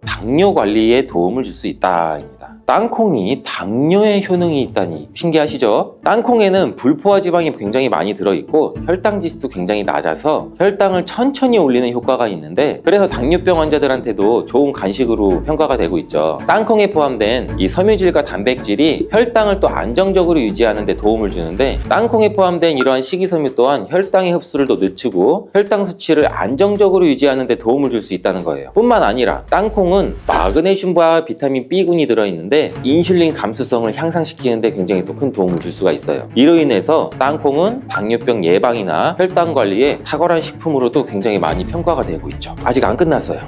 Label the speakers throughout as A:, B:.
A: 당뇨 관리에 도움을 줄 수 있다입니다. 땅콩이 당뇨에 효능이 있다니 신기하시죠? 땅콩에는 불포화 지방이 굉장히 많이 들어있고 혈당 지수도 굉장히 낮아서 혈당을 천천히 올리는 효과가 있는데, 그래서 당뇨병 환자들한테도 좋은 간식으로 평가가 되고 있죠. 땅콩에 포함된 이 섬유질과 단백질이 혈당을 또 안정적으로 유지하는 데 도움을 주는데, 땅콩에 포함된 이러한 식이섬유 또한 혈당의 흡수를 또 늦추고 혈당 수치를 안정적으로 유지하는 데 도움을 줄 수 있다는 거예요. 뿐만 아니라 땅콩은 마그네슘과 비타민 B군이 들어있는데 인슐린 감수성을 향상시키는 데 굉장히 또 큰 도움을 줄 수가 있어요. 이로 인해서 땅콩은 당뇨병 예방이나 혈당 관리에 탁월한 식품으로도 굉장히 많이 평가가 되고 있죠. 아직 안 끝났어요.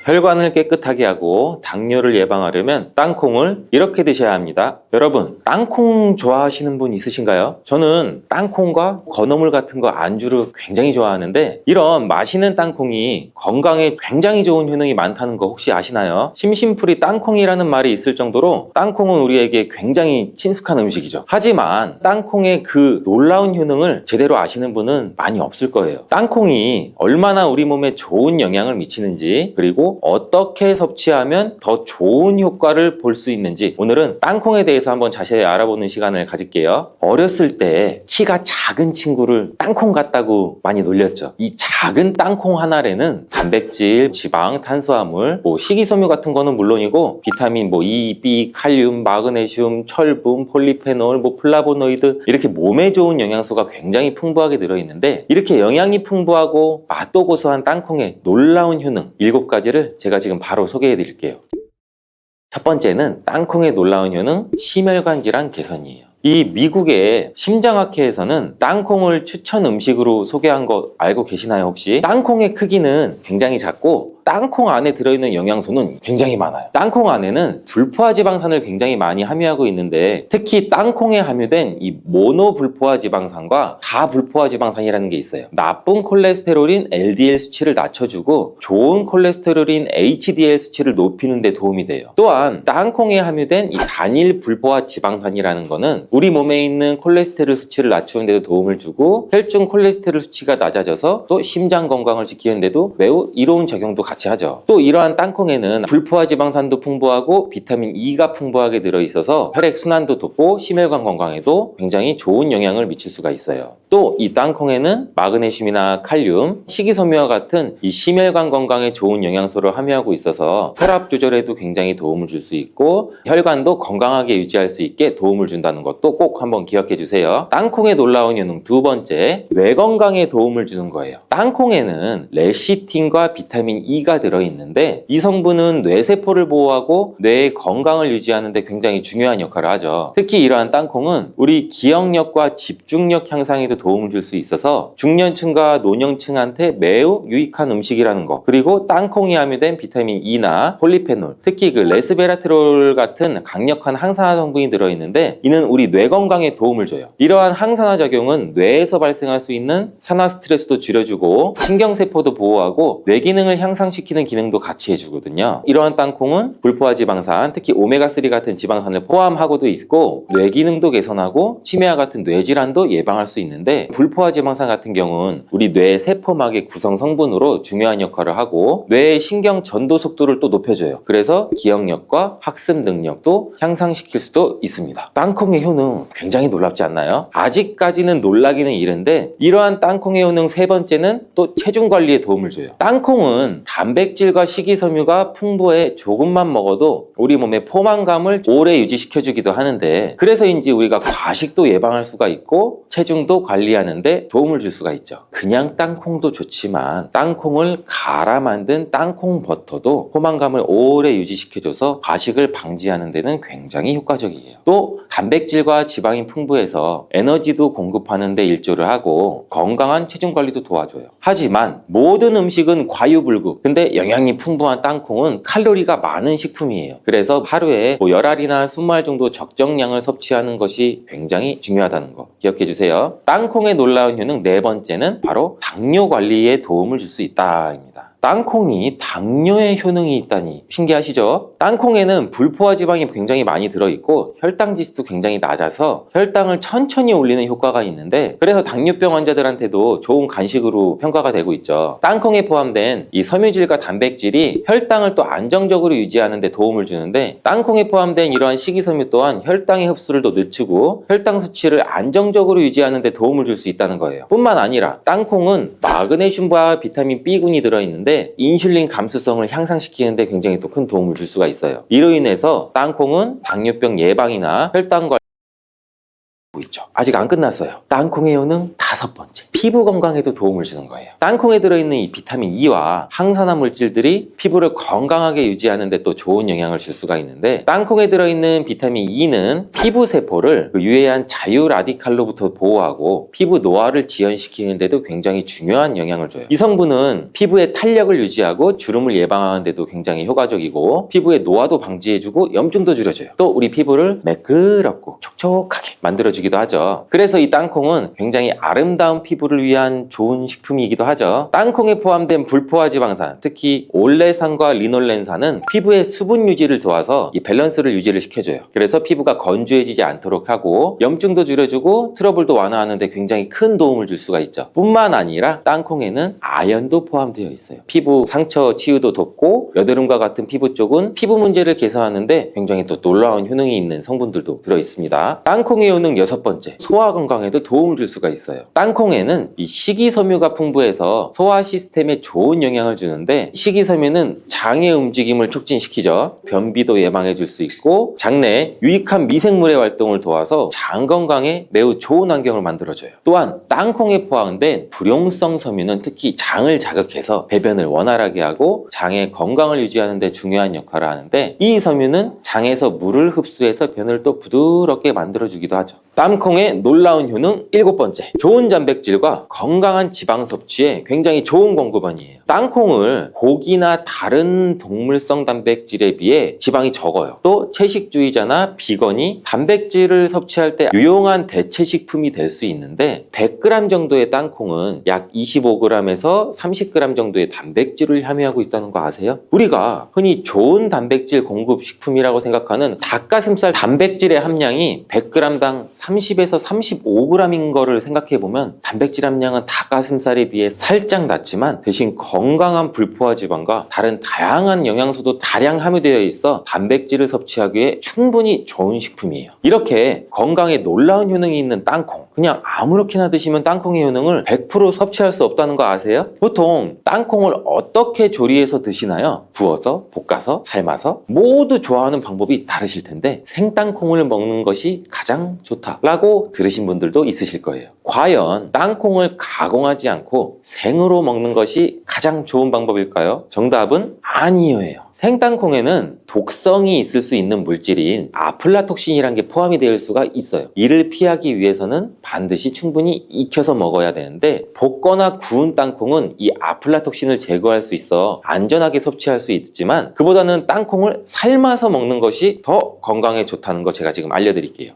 A: 혈관을 깨끗하게 하고 당뇨를 예방하려면 땅콩을 이렇게 드셔야 합니다. 여러분, 땅콩 좋아하시는 분 있으신가요? 저는 땅콩과 건어물 같은 거 안주를 굉장히 좋아하는데, 이런 맛있는 땅콩이 건강에 굉장히 좋은 효능이 많다는 거 혹시 아시나요? 심심풀이 땅콩이라는 말이 있을 정도로 땅콩은 우리에게 굉장히 친숙한 음식이죠. 하지만 땅콩의 그 놀라운 효능을 제대로 아시는 분은 많이 없을 거예요. 땅콩이 얼마나 우리 몸에 좋은 영향을 미치는지, 그리고 어떻게 섭취하면 더 좋은 효과를 볼 수 있는지, 오늘은 땅콩에 대해서 한번 자세히 알아보는 시간을 가질게요. 어렸을 때 키가 작은 친구를 땅콩 같다고 많이 놀렸죠. 이 작은 땅콩 한 알에는 단백질, 지방, 탄수화물, 식이섬유 같은 거는 물론이고 비타민 E, B, 칼륨, 마그네슘, 철분, 폴리페놀, 플라보노이드, 이렇게 몸에 좋은 영양소가 굉장히 풍부하게 들어있는데, 이렇게 영양이 풍부하고 맛도 고소한 땅콩의 놀라운 효능 7가지를 제가 지금 바로 소개해 드릴게요. 첫 번째는 땅콩의 놀라운 효능, 심혈관 질환 개선이에요. 이 미국의 심장학회에서는 땅콩을 추천 음식으로 소개한 거 알고 계시나요 혹시? 땅콩의 크기는 굉장히 작고 땅콩 안에 들어있는 영양소는 굉장히 많아요. 땅콩 안에는 불포화 지방산을 굉장히 많이 함유하고 있는데, 특히 땅콩에 함유된 이 모노불포화 지방산과 다불포화 지방산이라는 게 있어요. 나쁜 콜레스테롤인 LDL 수치를 낮춰주고 좋은 콜레스테롤인 HDL 수치를 높이는 데 도움이 돼요. 또한 땅콩에 함유된 이 단일 불포화 지방산이라는 거는 우리 몸에 있는 콜레스테롤 수치를 낮추는 데도 도움을 주고 혈중 콜레스테롤 수치가 낮아져서 또 심장 건강을 지키는 데도 매우 이로운 작용도 같이 하죠. 또 이러한 땅콩에는 불포화 지방산도 풍부하고 비타민 E가 풍부하게 들어있어서 혈액순환도 돕고 심혈관 건강에도 굉장히 좋은 영향을 미칠 수가 있어요. 또 이 땅콩에는 마그네슘이나 칼륨, 식이섬유와 같은 이 심혈관 건강에 좋은 영양소를 함유하고 있어서 혈압 조절에도 굉장히 도움을 줄 수 있고 혈관도 건강하게 유지할 수 있게 도움을 준다는 것도 꼭 한번 기억해 주세요. 땅콩의 놀라운 효능 두 번째, 뇌 건강에 도움을 주는 거예요. 땅콩에는 레시틴과 비타민 E가 들어있는데, 이 성분은 뇌세포를 보호하고 뇌의 건강을 유지하는 데 굉장히 중요한 역할을 하죠. 특히 이러한 땅콩은 우리 기억력과 집중력 향상에도 도움을 줄 수 있어서 중년층과 노년층한테 매우 유익한 음식이라는 거, 그리고 땅콩이 함유된 비타민 E나 폴리페놀, 특히 그 레스베라트롤 같은 강력한 항산화 성분이 들어있는데, 이는 우리 뇌 건강에 도움을 줘요. 이러한 항산화 작용은 뇌에서 발생할 수 있는 산화 스트레스도 줄여주고 신경세포도 보호하고 뇌 기능을 향상시키는 기능도 같이 해주거든요. 이러한 땅콩은 불포화 지방산, 특히 오메가3 같은 지방산을 포함하고도 있고 뇌 기능도 개선하고 치매와 같은 뇌질환도 예방할 수 있는데, 불포화 지방산 같은 경우는 우리 뇌 세포막의 구성 성분으로 중요한 역할을 하고 뇌의 신경 전도 속도를 또 높여줘요. 그래서 기억력과 학습 능력도 향상시킬 수도 있습니다. 땅콩의 효능 굉장히 놀랍지 않나요? 아직까지는 놀라기는 이른데, 이러한 땅콩의 효능 세 번째는 또 체중 관리에 도움을 줘요. 땅콩은 단백질과 식이섬유가 풍부해 조금만 먹어도 우리 몸의 포만감을 오래 유지시켜주기도 하는데, 그래서인지 우리가 과식도 예방할 수가 있고 체중도 관리하는데 도움을 줄 수가 있죠. 그냥 땅콩도 좋지만 땅콩을 갈아 만든 땅콩 버터도 포만감을 오래 유지시켜줘서 과식을 방지하는 데는 굉장히 효과적이에요. 또 단백질과 지방이 풍부해서 에너지도 공급하는 데 일조를 하고 건강한 체중 관리도 도와줘요. 하지만 모든 음식은 과유불급, 근데 영양이 풍부한 땅콩은 칼로리가 많은 식품이에요. 그래서 하루에 10알이나 20알 정도 적정량을 섭취하는 것이 굉장히 중요하다는 거 기억해 주세요. 땅콩의 놀라운 효능 네 번째는 바로 당뇨 관리에 도움을 줄 수 있다입니다. 땅콩이 당뇨에 효능이 있다니 신기하시죠? 땅콩에는 불포화 지방이 굉장히 많이 들어있고 혈당 지수도 굉장히 낮아서 혈당을 천천히 올리는 효과가 있는데, 그래서 당뇨병 환자들한테도 좋은 간식으로 평가가 되고 있죠. 땅콩에 포함된 이 섬유질과 단백질이 혈당을 또 안정적으로 유지하는 데 도움을 주는데, 땅콩에 포함된 이러한 식이섬유 또한 혈당의 흡수를 더 늦추고 혈당 수치를 안정적으로 유지하는 데 도움을 줄 수 있다는 거예요. 뿐만 아니라 땅콩은 마그네슘과 비타민 B군이 들어있는데 인슐린 감수성을 향상시키는 데 굉장히 또 큰 도움을 줄 수가 있어요. 이로 인해서 땅콩은 당뇨병 예방이나 혈당 관리 있죠. 아직 안 끝났어요. 땅콩의 효능 5번째, 피부 건강에도 도움을 주는 거예요. 땅콩에 들어있는 이 비타민 E와 항산화 물질들이 피부를 건강하게 유지하는 데 또 좋은 영향을 줄 수가 있는데, 땅콩에 들어있는 비타민 E는 피부 세포를 유해한 자유 라디칼로부터 보호하고 피부 노화를 지연시키는 데도 굉장히 중요한 영향을 줘요. 이 성분은 피부의 탄력을 유지하고 주름을 예방하는 데도 굉장히 효과적이고 피부의 노화도 방지해주고 염증도 줄여줘요. 또 우리 피부를 매끄럽고 촉촉하게 만들어주기도 하죠. 그래서 이 땅콩은 굉장히 아름다운 피부를 위한 좋은 식품이기도 하죠. 땅콩에 포함된 불포화 지방산, 특히 올레산과 리놀렌산은 피부의 수분 유지를 도와서 이 밸런스를 유지를 시켜줘요. 그래서 피부가 건조해지지 않도록 하고 염증도 줄여주고 트러블도 완화하는 데 굉장히 큰 도움을 줄 수가 있죠. 뿐만 아니라 땅콩에는 아연도 포함되어 있어요. 피부 상처 치유도 돕고 여드름과 같은 피부 쪽은 피부 문제를 개선하는 데 굉장히 또 놀라운 효능이 있는 성분들도 들어있습니다. 땅콩의 효능 6번째, 소화 건강에도 도움을 줄 수가 있어요. 땅콩에는 이 식이섬유가 풍부해서 소화 시스템에 좋은 영향을 주는데, 식이섬유는 장의 움직임을 촉진시키죠. 변비도 예방해 줄 수 있고 장내에 유익한 미생물의 활동을 도와서 장 건강에 매우 좋은 환경을 만들어줘요. 또한 땅콩에 포함된 불용성 섬유는 특히 장을 자극해서 배변을 원활하게 하고 장의 건강을 유지하는 데 중요한 역할을 하는데, 이 섬유는 장에서 물을 흡수해서 변을 또 부드럽게 만들어주기도 하죠. 땅콩의 놀라운 효능 7번째, 좋은 단백질과 건강한 지방 섭취에 굉장히 좋은 공급원이에요. 땅콩을 고기나 다른 동물성 단백질에 비해 지방이 적어요. 또 채식주의자나 비건이 단백질을 섭취할 때 유용한 대체식품이 될 수 있는데, 100g 정도의 땅콩은 약 25g에서 30g 정도의 단백질을 함유하고 있다는 거 아세요? 우리가 흔히 좋은 단백질 공급 식품이라고 생각하는 닭가슴살 단백질의 함량이 100g당 30에서 35g인 거를 생각해보면 단백질 함량은 닭가슴살에 비해 살짝 낮지만 대신 건강한 불포화 지방과 다른 다양한 영양소도 다량 함유되어 있어 단백질을 섭취하기에 충분히 좋은 식품이에요. 이렇게 건강에 놀라운 효능이 있는 땅콩, 그냥 아무렇게나 드시면 땅콩의 효능을 100% 섭취할 수 없다는 거 아세요? 보통 땅콩을 어떻게 조리해서 드시나요? 구워서, 볶아서, 삶아서? 모두 좋아하는 방법이 다르실 텐데 생땅콩을 먹는 것이 가장 좋다라고 들으신 분들도 있으실 거예요. 과연 땅콩을 가공하지 않고 생으로 먹는 것이 가장 좋은 방법일까요? 정답은 아니에요. 생땅콩에는 독성이 있을 수 있는 물질인 아플라톡신이라는 게 포함이 될 수가 있어요. 이를 피하기 위해서는 반드시 충분히 익혀서 먹어야 되는데, 볶거나 구운 땅콩은 이 아플라톡신을 제거할 수 있어 안전하게 섭취할 수 있지만 그보다는 땅콩을 삶아서 먹는 것이 더 건강에 좋다는 거 제가 지금 알려드릴게요.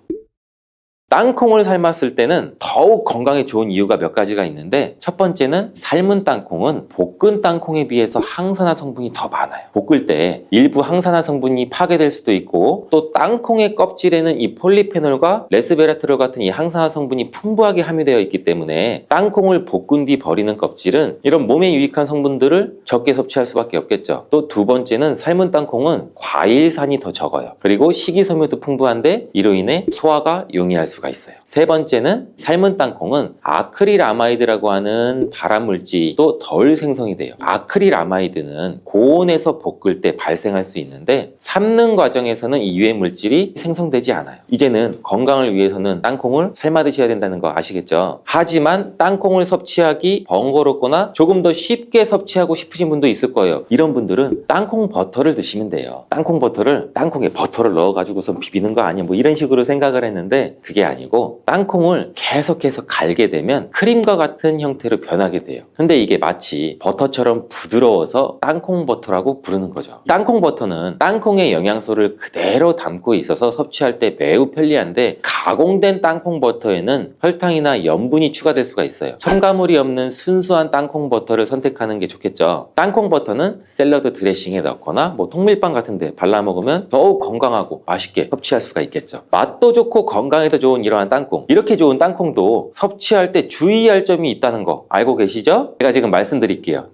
A: 땅콩을 삶았을 때는 더욱 건강에 좋은 이유가 몇 가지가 있는데, 첫 번째는 삶은 땅콩은 볶은 땅콩에 비해서 항산화 성분이 더 많아요. 볶을 때 일부 항산화 성분이 파괴될 수도 있고, 또 땅콩의 껍질에는 이 폴리페놀과 레스베라트롤 같은 이 항산화 성분이 풍부하게 함유되어 있기 때문에 땅콩을 볶은 뒤 버리는 껍질은 이런 몸에 유익한 성분들을 적게 섭취할 수밖에 없겠죠. 또 두 번째는 삶은 땅콩은 과일산이 더 적어요. 그리고 식이섬유도 풍부한데 이로 인해 소화가 용이할 수가 있어요. 세 번째는 삶은 땅콩은 아크릴아마이드라고 하는 발암물질도 덜 생성이 돼요. 아크릴아마이드는 고온에서 볶을 때 발생할 수 있는데 삶는 과정에서는 이 유해물질이 생성되지 않아요. 이제는 건강을 위해서는 땅콩을 삶아 드셔야 된다는 거 아시겠죠? 하지만 땅콩을 섭취하기 번거롭거나 조금 더 쉽게 섭취하고 싶으신 분도 있을 거예요. 이런 분들은 땅콩 버터를 드시면 돼요. 땅콩 버터를 땅콩에 버터를 넣어가지고서 비비는 거 아니야 뭐 이런 식으로 생각을 했는데 그게 아니고 땅콩을 계속해서 갈게 되면 크림과 같은 형태로 변하게 돼요. 근데 이게 마치 버터처럼 부드러워서 땅콩 버터라고 부르는 거죠. 땅콩 버터는 땅콩의 영양소를 그대로 담고 있어서 섭취할 때 매우 편리한데, 가공된 땅콩 버터에는 설탕이나 염분이 추가될 수가 있어요. 첨가물이 없는 순수한 땅콩 버터를 선택하는 게 좋겠죠. 땅콩 버터는 샐러드 드레싱에 넣거나 통밀빵 같은 데 발라 먹으면 더욱 건강하고 맛있게 섭취할 수가 있겠죠. 맛도 좋고 건강에도 좋은 이러한 땅콩, 이렇게 좋은 땅콩도 섭취할 때 주의할 점이 있다는 거 알고 계시죠? 제가 지금 말씀드릴게요.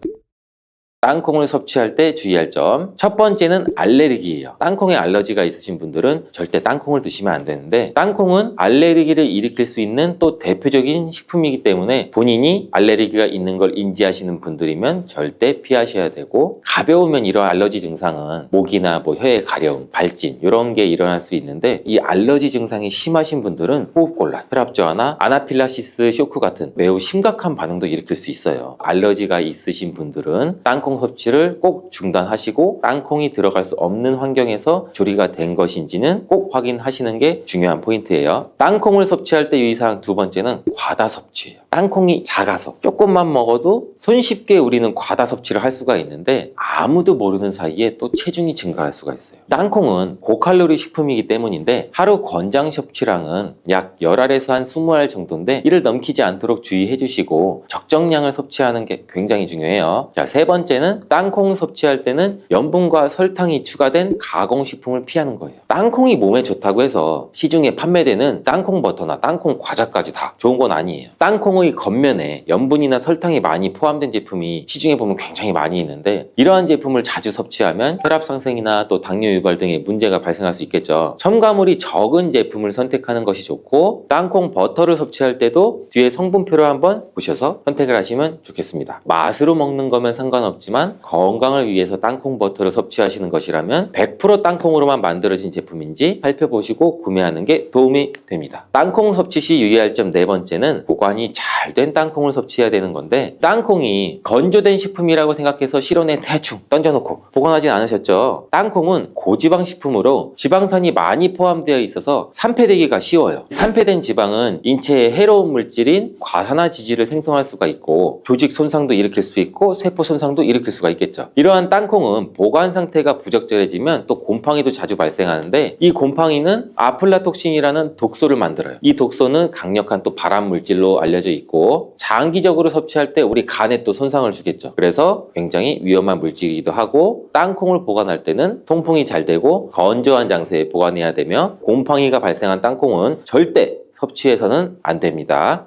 A: 땅콩을 섭취할 때 주의할 점, 첫 번째는 알레르기예요. 땅콩에 알러지가 있으신 분들은 절대 땅콩을 드시면 안 되는데, 땅콩은 알레르기를 일으킬 수 있는 또 대표적인 식품이기 때문에 본인이 알레르기가 있는 걸 인지하시는 분들이면 절대 피하셔야 되고, 가벼우면 이런 알러지 증상은 목이나 혀의 가려움, 발진 이런 게 일어날 수 있는데, 이 알러지 증상이 심하신 분들은 호흡곤란, 혈압 저하나 아나필락시스 쇼크 같은 매우 심각한 반응도 일으킬 수 있어요. 알러지가 있으신 분들은 땅콩 섭취를 꼭 중단하시고, 땅콩이 들어갈 수 없는 환경에서 조리가 된 것인지는 꼭 확인하시는 게 중요한 포인트예요. 땅콩을 섭취할 때 유의사항 두 번째는 과다 섭취예요. 땅콩이 작아서 조금만 먹어도 손쉽게 우리는 과다 섭취를 할 수가 있는데, 아무도 모르는 사이에 또 체중이 증가할 수가 있어요. 땅콩은 고칼로리 식품이기 때문인데, 하루 권장 섭취량은 약 10알에서 한 20알 정도인데, 이를 넘기지 않도록 주의해 주시고 적정량을 섭취하는 게 굉장히 중요해요. 자, 세 번째는 땅콩 섭취할 때는 염분과 설탕이 추가된 가공식품을 피하는 거예요. 땅콩이 몸에 좋다고 해서 시중에 판매되는 땅콩 버터나 땅콩 과자까지 다 좋은 건 아니에요. 땅콩의 겉면에 염분이나 설탕이 많이 포함된 제품이 시중에 보면 굉장히 많이 있는데, 이러한 제품을 자주 섭취하면 혈압 상승이나 또 당뇨 유발 등의 문제가 발생할 수 있겠죠. 첨가물이 적은 제품을 선택하는 것이 좋고, 땅콩 버터를 섭취할 때도 뒤에 성분표를 한번 보셔서 선택을 하시면 좋겠습니다. 맛으로 먹는 거면 상관없지만 건강을 위해서 땅콩 버터를 섭취하시는 것이라면 100% 땅콩으로만 만들어진 제품인지 살펴보시고 구매하는 게 도움이 됩니다. 땅콩 섭취 시 유의할 점 네 번째는 보관이 잘 된 땅콩을 섭취해야 되는 건데, 땅콩이 건조된 식품이라고 생각해서 실온에 대충 던져놓고 보관하진 않으셨죠? 땅콩은 고지방 식품으로 지방산이 많이 포함되어 있어서 산패되기가 쉬워요. 산패된 지방은 인체에 해로운 물질인 과산화지질을 생성할 수가 있고, 조직 손상도 일으킬 수 있고 세포 손상도 일으킬 수가 있겠죠. 이러한 땅콩은 보관 상태가 부적절해지면 또 곰팡이도 자주 발생하는데, 이 곰팡이는 아플라톡신이라는 독소를 만들어요. 이 독소는 강력한 또 발암 물질로 알려져 있고, 장기적으로 섭취할 때 우리 간에 또 손상을 주겠죠. 그래서 굉장히 위험한 물질이기도 하고, 땅콩을 보관할 때는 통풍이 잘 되고 건조한 장소에 보관해야 되며, 곰팡이가 발생한 땅콩은 절대 섭취해서는 안 됩니다.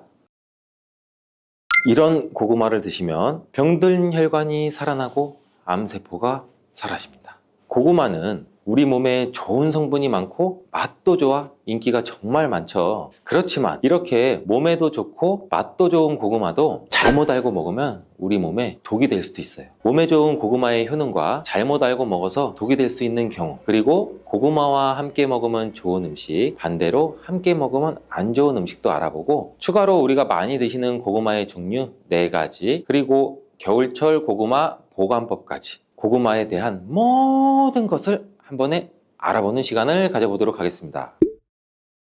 A: 이런 고구마를 드시면 병든 혈관이 살아나고 암세포가 사라집니다. 고구마는 우리 몸에 좋은 성분이 많고 맛도 좋아 인기가 정말 많죠. 그렇지만 이렇게 몸에도 좋고 맛도 좋은 고구마도 잘못 알고 먹으면 우리 몸에 독이 될 수도 있어요. 몸에 좋은 고구마의 효능과 잘못 알고 먹어서 독이 될 수 있는 경우, 그리고 고구마와 함께 먹으면 좋은 음식, 반대로 함께 먹으면 안 좋은 음식도 알아보고, 추가로 우리가 많이 드시는 고구마의 종류 4가지, 그리고 겨울철 고구마 보관법까지, 고구마에 대한 모든 것을 한 번에 알아보는 시간을 가져보도록 하겠습니다.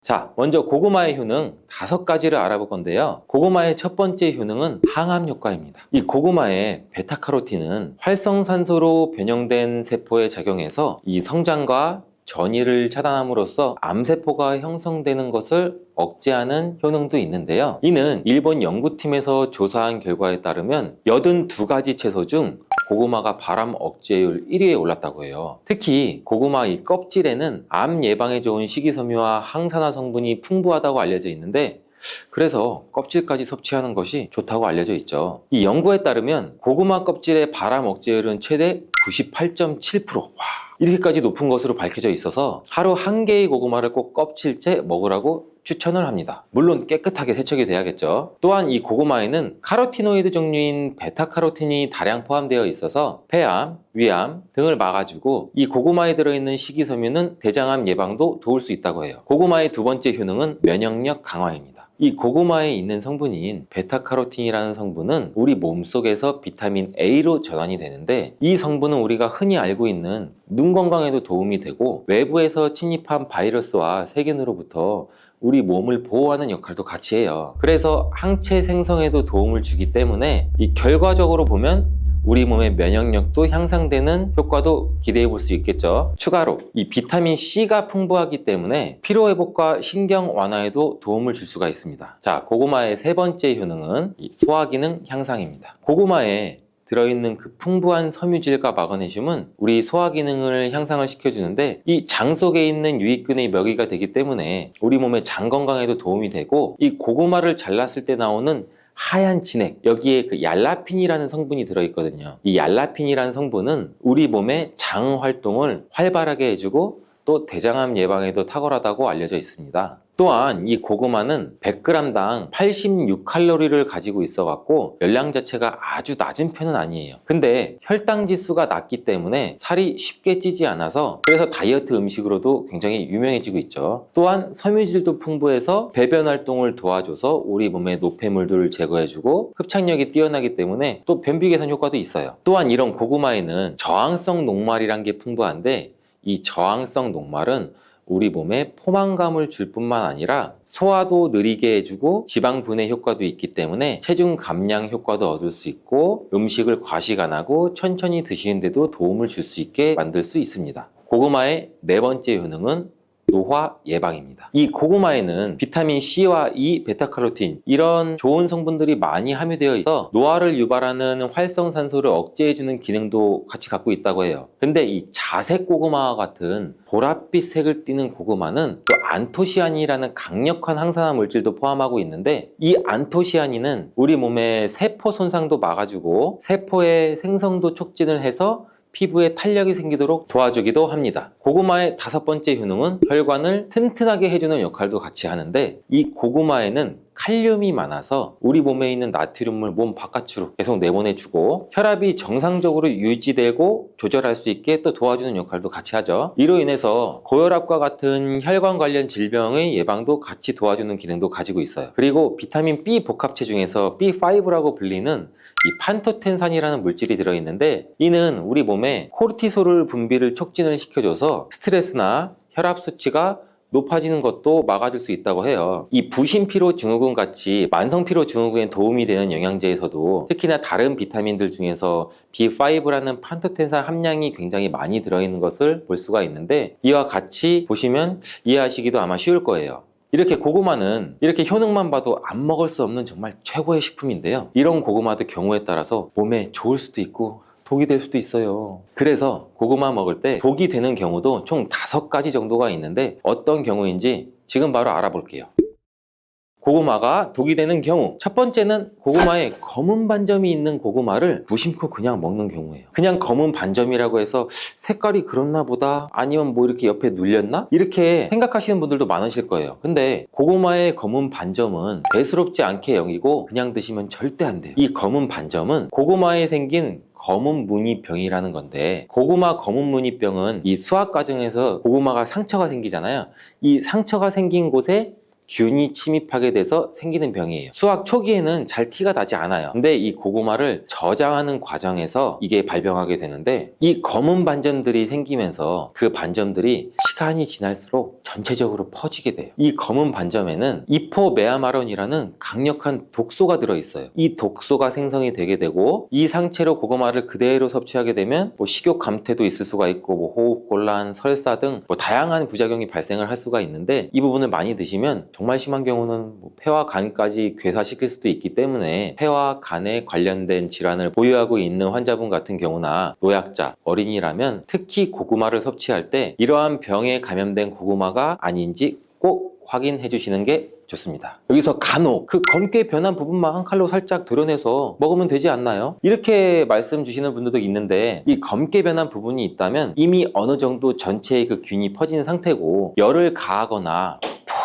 A: 자, 먼저 고구마의 효능 5가지를 알아볼 건데요. 고구마의 첫 번째 효능은 항암 효과입니다. 이 고구마의 베타카로틴은 활성산소로 변형된 세포에 작용해서 이 성장과 전이를 차단함으로써 암세포가 형성되는 것을 억제하는 효능도 있는데요. 이는 일본 연구팀에서 조사한 결과에 따르면 82가지 채소 중 고구마가 발암 억제율 1위에 올랐다고 해요. 특히 고구마 이 껍질에는 암 예방에 좋은 식이섬유와 항산화 성분이 풍부하다고 알려져 있는데, 그래서 껍질까지 섭취하는 것이 좋다고 알려져 있죠. 이 연구에 따르면 고구마 껍질의 발암 억제율은 최대 98.7%. 이렇게까지 높은 것으로 밝혀져 있어서 하루 1개의 고구마를 꼭 껍질째 먹으라고 추천을 합니다. 물론 깨끗하게 세척이 돼야겠죠. 또한 이 고구마에는 카로티노이드 종류인 베타카로틴이 다량 포함되어 있어서 폐암, 위암 등을 막아주고, 이 고구마에 들어있는 식이섬유는 대장암 예방도 도울 수 있다고 해요. 고구마의 두 번째 효능은 면역력 강화입니다. 이 고구마에 있는 성분인 베타카로틴이라는 성분은 우리 몸속에서 비타민 A로 전환이 되는데, 이 성분은 우리가 흔히 알고 있는 눈 건강에도 도움이 되고, 외부에서 침입한 바이러스와 세균으로부터 우리 몸을 보호하는 역할도 같이 해요. 그래서 항체 생성에도 도움을 주기 때문에 이 결과적으로 보면 우리 몸의 면역력도 향상되는 효과도 기대해 볼 수 있겠죠. 추가로 이 비타민 C가 풍부하기 때문에 피로회복과 신경 완화에도 도움을 줄 수가 있습니다. 자, 고구마의 세 번째 효능은 이 소화기능 향상입니다. 고구마에 들어있는 그 풍부한 섬유질과 마그네슘은 우리 소화기능을 향상을 시켜주는데 이 장 속에 있는 유익균의 먹이가 되기 때문에 우리 몸의 장 건강에도 도움이 되고, 이 고구마를 잘랐을 때 나오는 하얀 진액, 여기에 그 얄라핀이라는 성분이 들어있거든요. 이 얄라핀이라는 성분은 우리 몸의 장 활동을 활발하게 해주고 또 대장암 예방에도 탁월하다고 알려져 있습니다. 또한 이 고구마는 100g당 86칼로리를 가지고 있어 갖고 열량 자체가 아주 낮은 편은 아니에요. 근데 혈당 지수가 낮기 때문에 살이 쉽게 찌지 않아서, 그래서 다이어트 음식으로도 굉장히 유명해지고 있죠. 또한 섬유질도 풍부해서 배변 활동을 도와줘서 우리 몸의 노폐물들을 제거해주고 흡착력이 뛰어나기 때문에 또 변비 개선 효과도 있어요. 또한 이런 고구마에는 저항성 녹말이란 게 풍부한데, 이 저항성 녹말은 우리 몸에 포만감을 줄 뿐만 아니라 소화도 느리게 해주고 지방 분해 효과도 있기 때문에 체중 감량 효과도 얻을 수 있고 음식을 과식 안 하고 천천히 드시는데도 도움을 줄 수 있게 만들 수 있습니다. 고구마의 네 번째 효능은 노화 예방입니다. 이 고구마에는 비타민 C와 E, 베타카로틴 이런 좋은 성분들이 많이 함유되어 있어 노화를 유발하는 활성산소를 억제해주는 기능도 같이 갖고 있다고 해요. 근데 이 자색 고구마와 같은 보랏빛 색을 띠는 고구마는 또 안토시아닌이라는 강력한 항산화 물질도 포함하고 있는데, 이 안토시아닌은 우리 몸의 세포 손상도 막아주고 세포의 생성도 촉진을 해서 피부에 탄력이 생기도록 도와주기도 합니다. 고구마의 다섯 번째 효능은 혈관을 튼튼하게 해주는 역할도 같이 하는데, 이 고구마에는 칼륨이 많아서 우리 몸에 있는 나트륨을 몸 바깥으로 계속 내보내주고 혈압이 정상적으로 유지되고 조절할 수 있게 또 도와주는 역할도 같이 하죠. 이로 인해서 고혈압과 같은 혈관 관련 질병의 예방도 같이 도와주는 기능도 가지고 있어요. 그리고 비타민 B 복합체 중에서 B5라고 불리는 이 판토텐산이라는 물질이 들어있는데, 이는 우리 몸에 코르티솔을 분비를 촉진을 시켜줘서 스트레스나 혈압 수치가 높아지는 것도 막아줄 수 있다고 해요. 이 부신피로 증후군 같이 만성피로 증후군에 도움이 되는 영양제에서도 특히나 다른 비타민들 중에서 B5라는 판토텐산 함량이 굉장히 많이 들어있는 것을 볼 수가 있는데, 이와 같이 보시면 이해하시기도 아마 쉬울 거예요. 이렇게 고구마는 이렇게 효능만 봐도 안 먹을 수 없는 정말 최고의 식품인데요. 이런 고구마도 경우에 따라서 몸에 좋을 수도 있고 독이 될 수도 있어요. 그래서 고구마 먹을 때 독이 되는 경우도 총 5가지 정도가 있는데 어떤 경우인지 지금 바로 알아볼게요. 고구마가 독이 되는 경우, 첫 번째는 고구마에 검은 반점이 있는 고구마를 무심코 그냥 먹는 경우예요. 그냥 검은 반점이라고 해서 색깔이 그렇나 보다, 아니면 뭐 이렇게 옆에 눌렸나? 이렇게 생각하시는 분들도 많으실 거예요. 근데 고구마의 검은 반점은 대수롭지 않게 여기고 그냥 드시면 절대 안 돼요. 이 검은 반점은 고구마에 생긴 검은 무늬병이라는 건데, 고구마 검은 무늬병은 이 수확 과정에서 고구마가 상처가 생기잖아요. 이 상처가 생긴 곳에 균이 침입하게 돼서 생기는 병이에요. 수확 초기에는 잘 티가 나지 않아요. 근데 이 고구마를 저장하는 과정에서 이게 발병하게 되는데, 이 검은 반점들이 생기면서 그 반점들이 시간이 지날수록 전체적으로 퍼지게 돼요. 이 검은 반점에는 이포메아마론이라는 강력한 독소가 들어있어요. 이 독소가 생성이 되게 되고, 이 상체로 고구마를 그대로 섭취하게 되면 뭐 식욕 감퇴도 있을 수가 있고 뭐 호흡곤란, 설사 등 뭐 다양한 부작용이 발생을 할 수가 있는데, 이 부분을 많이 드시면 정말 심한 경우는 뭐 폐와 간까지 괴사시킬 수도 있기 때문에 폐와 간에 관련된 질환을 보유하고 있는 환자분 같은 경우나 노약자, 어린이라면 특히 고구마를 섭취할 때 이러한 병에 감염된 고구마가 아닌지 꼭 확인해 주시는 게 좋습니다. 여기서 간혹 그 검게 변한 부분만 한 칼로 살짝 드러내서 먹으면 되지 않나요? 이렇게 말씀 주시는 분들도 있는데, 이 검게 변한 부분이 있다면 이미 어느 정도 전체의 그 균이 퍼진 상태고 열을 가하거나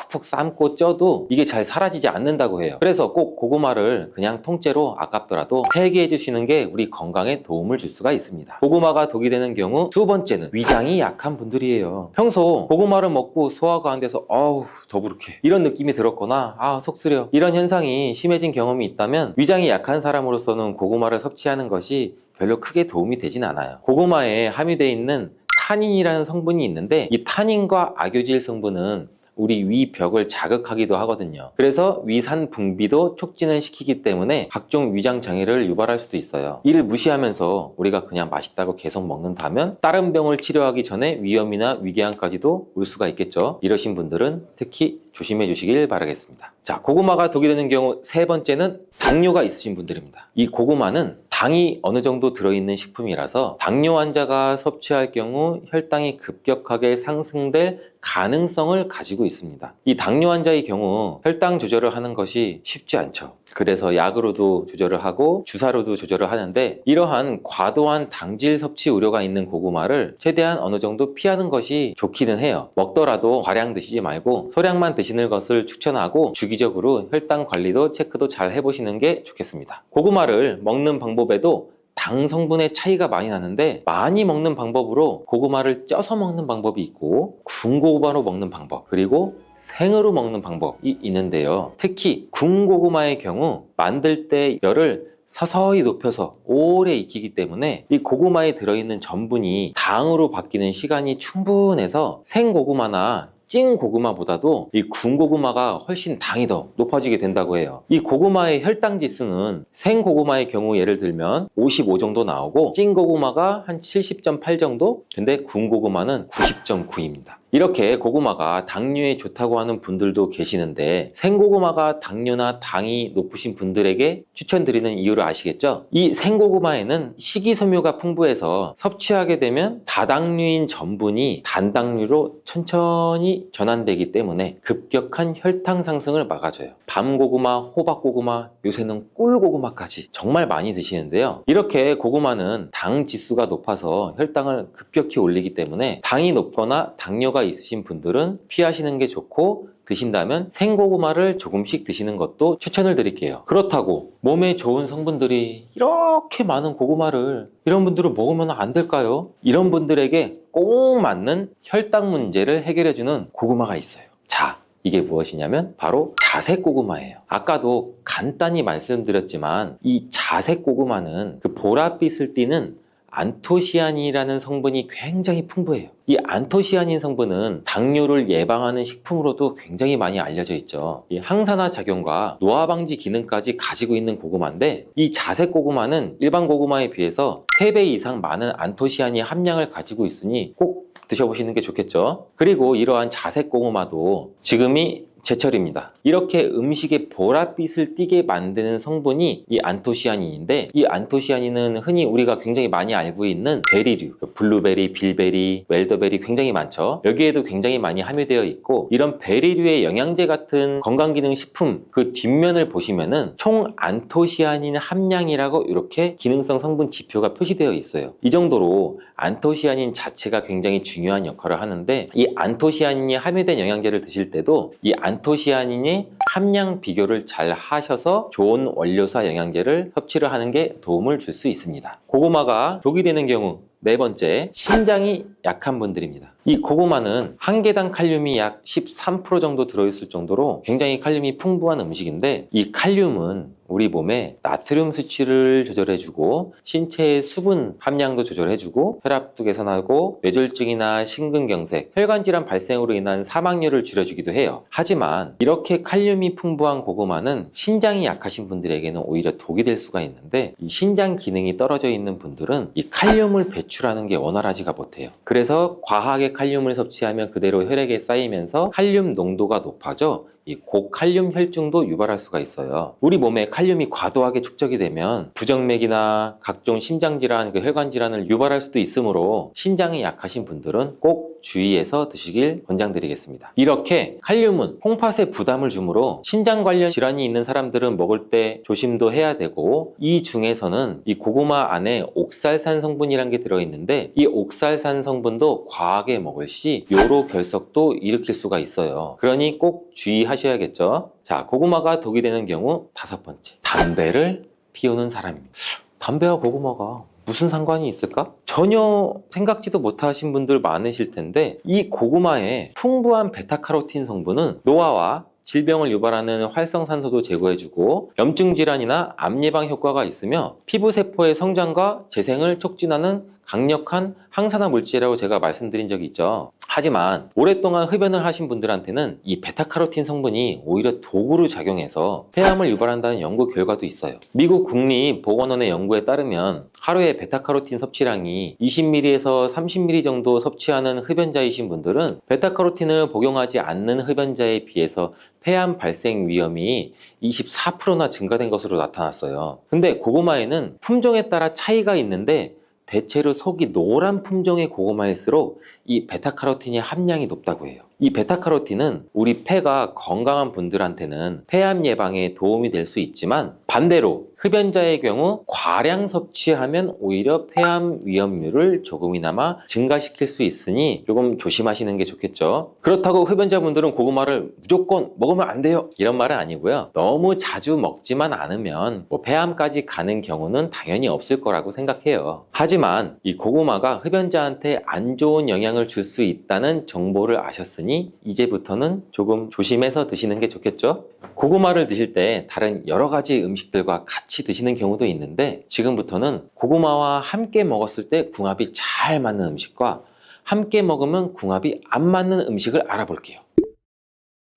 A: 푹푹 삶고 쪄도 이게 잘 사라지지 않는다고 해요. 그래서 꼭 고구마를 그냥 통째로 아깝더라도 폐기해 주시는 게 우리 건강에 도움을 줄 수가 있습니다. 고구마가 독이 되는 경우 두 번째는 위장이 약한 분들이에요. 평소 고구마를 먹고 소화가 안 돼서 어우 더부룩해 이런 느낌이 들었거나 속 쓰려 이런 현상이 심해진 경험이 있다면, 위장이 약한 사람으로서는 고구마를 섭취하는 것이 별로 크게 도움이 되진 않아요. 고구마에 함유되어 있는 타닌이라는 성분이 있는데, 이 타닌과 아교질 성분은 우리 위벽을 자극하기도 하거든요. 그래서 위산 분비도 촉진을 시키기 때문에 각종 위장 장애를 유발할 수도 있어요. 이를 무시하면서 우리가 그냥 맛있다고 계속 먹는다면 다른 병을 치료하기 전에 위염이나 위궤양까지도 올 수가 있겠죠. 이러신 분들은 특히 조심해 주시길 바라겠습니다. 자, 고구마가 독이 되는 경우 세 번째는 당뇨가 있으신 분들입니다. 이 고구마는 당이 어느 정도 들어있는 식품이라서 당뇨 환자가 섭취할 경우 혈당이 급격하게 상승될 가능성을 가지고 있습니다. 이 당뇨 환자의 경우 혈당 조절을 하는 것이 쉽지 않죠. 그래서 약으로도 조절을 하고 주사로도 조절을 하는데 이러한 과도한 당질 섭취 우려가 있는 고구마를 최대한 어느 정도 피하는 것이 좋기는 해요. 먹더라도 과량 드시지 말고 소량만 드시는 것을 추천하고 주기적으로 혈당 관리도 체크도 잘 해보시는 게 좋겠습니다. 고구마를 먹는 방법에도 당 성분의 차이가 많이 나는데 많이 먹는 방법으로 고구마를 쪄서 먹는 방법이 있고 군고구마로 먹는 방법 그리고 생으로 먹는 방법이 있는데요. 특히 군고구마의 경우 만들 때 열을 서서히 높여서 오래 익히기 때문에 이 고구마에 들어있는 전분이 당으로 바뀌는 시간이 충분해서 생고구마나 찐 고구마보다도 이 군고구마가 훨씬 당이 더 높아지게 된다고 해요. 이 고구마의 혈당 지수는 생 고구마의 경우 예를 들면 55 정도 나오고 찐 고구마가 한 70.8 정도? 근데 군고구마는 90.9입니다. 이렇게 고구마가 당뇨에 좋다고 하는 분들도 계시는데 생고구마가 당뇨나 당이 높으신 분들에게 추천드리는 이유를 아시겠죠? 이 생고구마에는 식이섬유가 풍부해서 섭취하게 되면 다당류인 전분이 단당류로 천천히 전환되기 때문에 급격한 혈당 상승을 막아줘요. 밤고구마, 호박고구마, 요새는 꿀고구마까지 정말 많이 드시는데요. 이렇게 고구마는 당 지수가 높아서 혈당을 급격히 올리기 때문에 당이 높거나 당뇨가 있으신 분들은 피하시는 게 좋고 드신다면 생고구마를 조금씩 드시는 것도 추천을 드릴게요. 그렇다고 몸에 좋은 성분들이 이렇게 많은 고구마를 이런 분들은 먹으면 안 될까요? 이런 분들에게 꼭 맞는 혈당 문제를 해결해주는 고구마가 있어요. 자, 이게 무엇이냐면 바로 자색 고구마예요. 아까도 간단히 말씀드렸지만 이 자색 고구마는 그 보랏빛을 띠는 안토시아닌이라는 성분이 굉장히 풍부해요. 이 안토시아닌 성분은 당뇨를 예방하는 식품으로도 굉장히 많이 알려져 있죠. 이 항산화 작용과 노화 방지 기능까지 가지고 있는 고구마인데 이 자색 고구마는 일반 고구마에 비해서 3배 이상 많은 안토시아닌 함량을 가지고 있으니 꼭 드셔보시는 게 좋겠죠. 그리고 이러한 자색 고구마도 지금이 제철입니다. 이렇게 음식에 보랏빛을 띠게 만드는 성분이 이 안토시아닌인데 이 안토시아닌은 흔히 우리가 굉장히 많이 알고 있는 베리류, 블루베리, 빌베리, 웰더베리 굉장히 많죠. 여기에도 굉장히 많이 함유되어 있고 이런 베리류의 영양제 같은 건강기능식품 그 뒷면을 보시면은 총 안토시아닌 함량이라고 이렇게 기능성 성분 지표가 표시되어 있어요. 이 정도로 안토시아닌 자체가 굉장히 중요한 역할을 하는데 이 안토시아닌이 함유된 영양제를 드실 때도 이 안토시아닌의 함량 비교를 잘 하셔서 좋은 원료사 영양제를 섭취를 하는 게 도움을 줄 수 있습니다. 고구마가 독이 되는 경우 네 번째, 신장이 약한 분들입니다. 이 고구마는 한 개당 칼륨이 약 13% 정도 들어있을 정도로 굉장히 칼륨이 풍부한 음식인데 이 칼륨은 우리 몸에 나트륨 수치를 조절해주고 신체의 수분 함량도 조절해주고 혈압도 개선하고 뇌졸중이나 심근경색, 혈관질환 발생으로 인한 사망률을 줄여주기도 해요. 하지만 이렇게 칼륨이 풍부한 고구마는 신장이 약하신 분들에게는 오히려 독이 될 수가 있는데 이 신장 기능이 떨어져 있는 분들은 이 칼륨을 배출하는 게 원활하지가 못해요. 그래서 과하게 칼륨을 섭취하면 그대로 혈액에 쌓이면서 칼륨 농도가 높아져 이 고칼륨 혈증도 유발할 수가 있어요. 우리 몸에 칼륨이 과도하게 축적이 되면 부정맥이나 각종 심장질환, 혈관질환을 유발할 수도 있으므로 신장이 약하신 분들은 꼭 주의해서 드시길 권장드리겠습니다. 이렇게 칼륨은 콩팥에 부담을 주므로 신장 관련 질환이 있는 사람들은 먹을 때 조심도 해야 되고 이 중에서는 이 고구마 안에 옥살산 성분이라는 게 들어있는데 이 옥살산 성분도 과하게 먹을 시 요로 결석도 일으킬 수가 있어요. 그러니 꼭 주의하셔야겠죠. 자, 고구마가 독이 되는 경우 다섯 번째, 담배를 피우는 사람입니다. 담배와 고구마가 무슨 상관이 있을까? 전혀 생각지도 못하신 분들 많으실 텐데 이 고구마의 풍부한 베타카로틴 성분은 노화와 질병을 유발하는 활성산소도 제거해주고 염증 질환이나 암 예방 효과가 있으며 피부세포의 성장과 재생을 촉진하는 강력한 항산화 물질이라고 제가 말씀드린 적이 있죠. 하지만 오랫동안 흡연을 하신 분들한테는 이 베타카로틴 성분이 오히려 도구로 작용해서 폐암을 유발한다는 연구 결과도 있어요. 미국 국립보건원의 연구에 따르면 하루에 베타카로틴 섭취량이 20ml에서 30ml 정도 섭취하는 흡연자이신 분들은 베타카로틴을 복용하지 않는 흡연자에 비해서 폐암 발생 위험이 24%나 증가된 것으로 나타났어요. 근데 고구마에는 품종에 따라 차이가 있는데 대체로 속이 노란 품종의 고구마일수록 이 베타카로틴의 함량이 높다고 해요. 이 베타카로틴은 우리 폐가 건강한 분들한테는 폐암 예방에 도움이 될 수 있지만 반대로 흡연자의 경우 과량 섭취하면 오히려 폐암 위험률을 조금이나마 증가시킬 수 있으니 조금 조심하시는 게 좋겠죠. 그렇다고 흡연자분들은 고구마를 무조건 먹으면 안 돼요 이런 말은 아니고요. 너무 자주 먹지만 않으면 폐암까지 가는 경우는 당연히 없을 거라고 생각해요. 하지만 이 고구마가 흡연자한테 안 좋은 영향을 줄 수 있다는 정보를 아셨으니 이제부터는 조금 조심해서 드시는 게 좋겠죠. 고구마를 드실 때 다른 여러 가지 음식들과 같이 드시는 경우도 있는데 지금부터는 고구마와 함께 먹었을 때 궁합이 잘 맞는 음식과 함께 먹으면 궁합이 안 맞는 음식을 알아볼게요.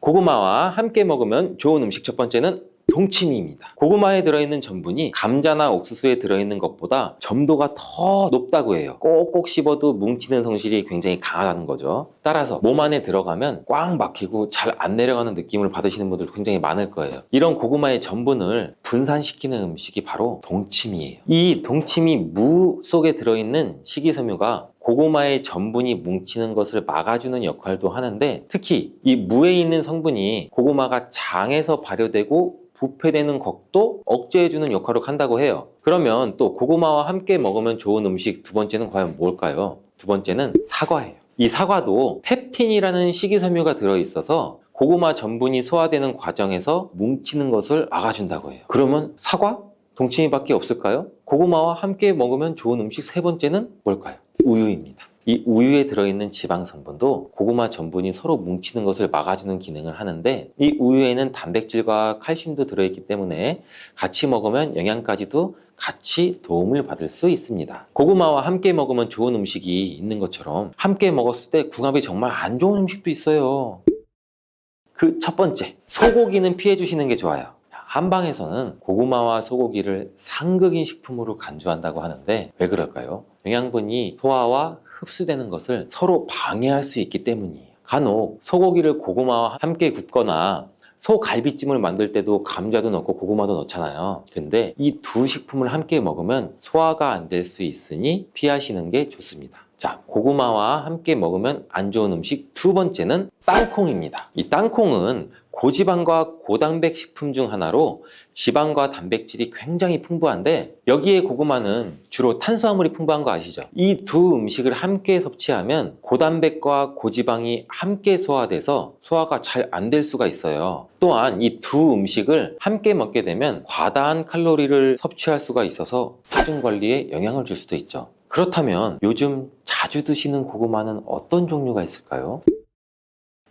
A: 고구마와 함께 먹으면 좋은 음식 첫 번째는 동치미입니다. 고구마에 들어있는 전분이 감자나 옥수수에 들어있는 것보다 점도가 더 높다고 해요. 꼭꼭 씹어도 뭉치는 성질이 굉장히 강하다는 거죠. 따라서 몸 안에 들어가면 꽉 막히고 잘 안 내려가는 느낌을 받으시는 분들 굉장히 많을 거예요. 이런 고구마의 전분을 분산시키는 음식이 바로 동치미예요. 이 동치미 무 속에 들어있는 식이섬유가 고구마의 전분이 뭉치는 것을 막아주는 역할도 하는데 특히 이 무에 있는 성분이 고구마가 장에서 발효되고 부패되는 것도 억제해주는 역할을 한다고 해요. 그러면 또 고구마와 함께 먹으면 좋은 음식 두 번째는 과연 뭘까요? 두 번째는 사과예요. 이 사과도 펩틴이라는 식이섬유가 들어있어서 고구마 전분이 소화되는 과정에서 뭉치는 것을 막아준다고 해요. 그러면 사과? 동치미밖에 없을까요? 고구마와 함께 먹으면 좋은 음식 세 번째는 뭘까요? 우유입니다. 이 우유에 들어있는 지방 성분도 고구마 전분이 서로 뭉치는 것을 막아주는 기능을 하는데 이 우유에는 단백질과 칼슘도 들어있기 때문에 같이 먹으면 영양까지도 같이 도움을 받을 수 있습니다. 고구마와 함께 먹으면 좋은 음식이 있는 것처럼 함께 먹었을 때 궁합이 정말 안 좋은 음식도 있어요. 그 첫 번째, 소고기는 피해 주시는 게 좋아요. 한방에서는 고구마와 소고기를 상극인 식품으로 간주한다고 하는데 왜 그럴까요? 영양분이 소화와 흡수되는 것을 서로 방해할 수 있기 때문이에요. 간혹 소고기를 고구마와 함께 굽거나 소갈비찜을 만들 때도 감자도 넣고 고구마도 넣잖아요. 근데 이 두 식품을 함께 먹으면 소화가 안 될 수 있으니 피하시는 게 좋습니다. 자, 고구마와 함께 먹으면 안 좋은 음식 두 번째는 땅콩입니다. 이 땅콩은 고지방과 고단백 식품 중 하나로 지방과 단백질이 굉장히 풍부한데 여기에 고구마는 주로 탄수화물이 풍부한 거 아시죠? 이 두 음식을 함께 섭취하면 고단백과 고지방이 함께 소화돼서 소화가 잘 안 될 수가 있어요. 또한 이 두 음식을 함께 먹게 되면 과다한 칼로리를 섭취할 수가 있어서 체중 관리에 영향을 줄 수도 있죠. 그렇다면 요즘 자주 드시는 고구마는 어떤 종류가 있을까요?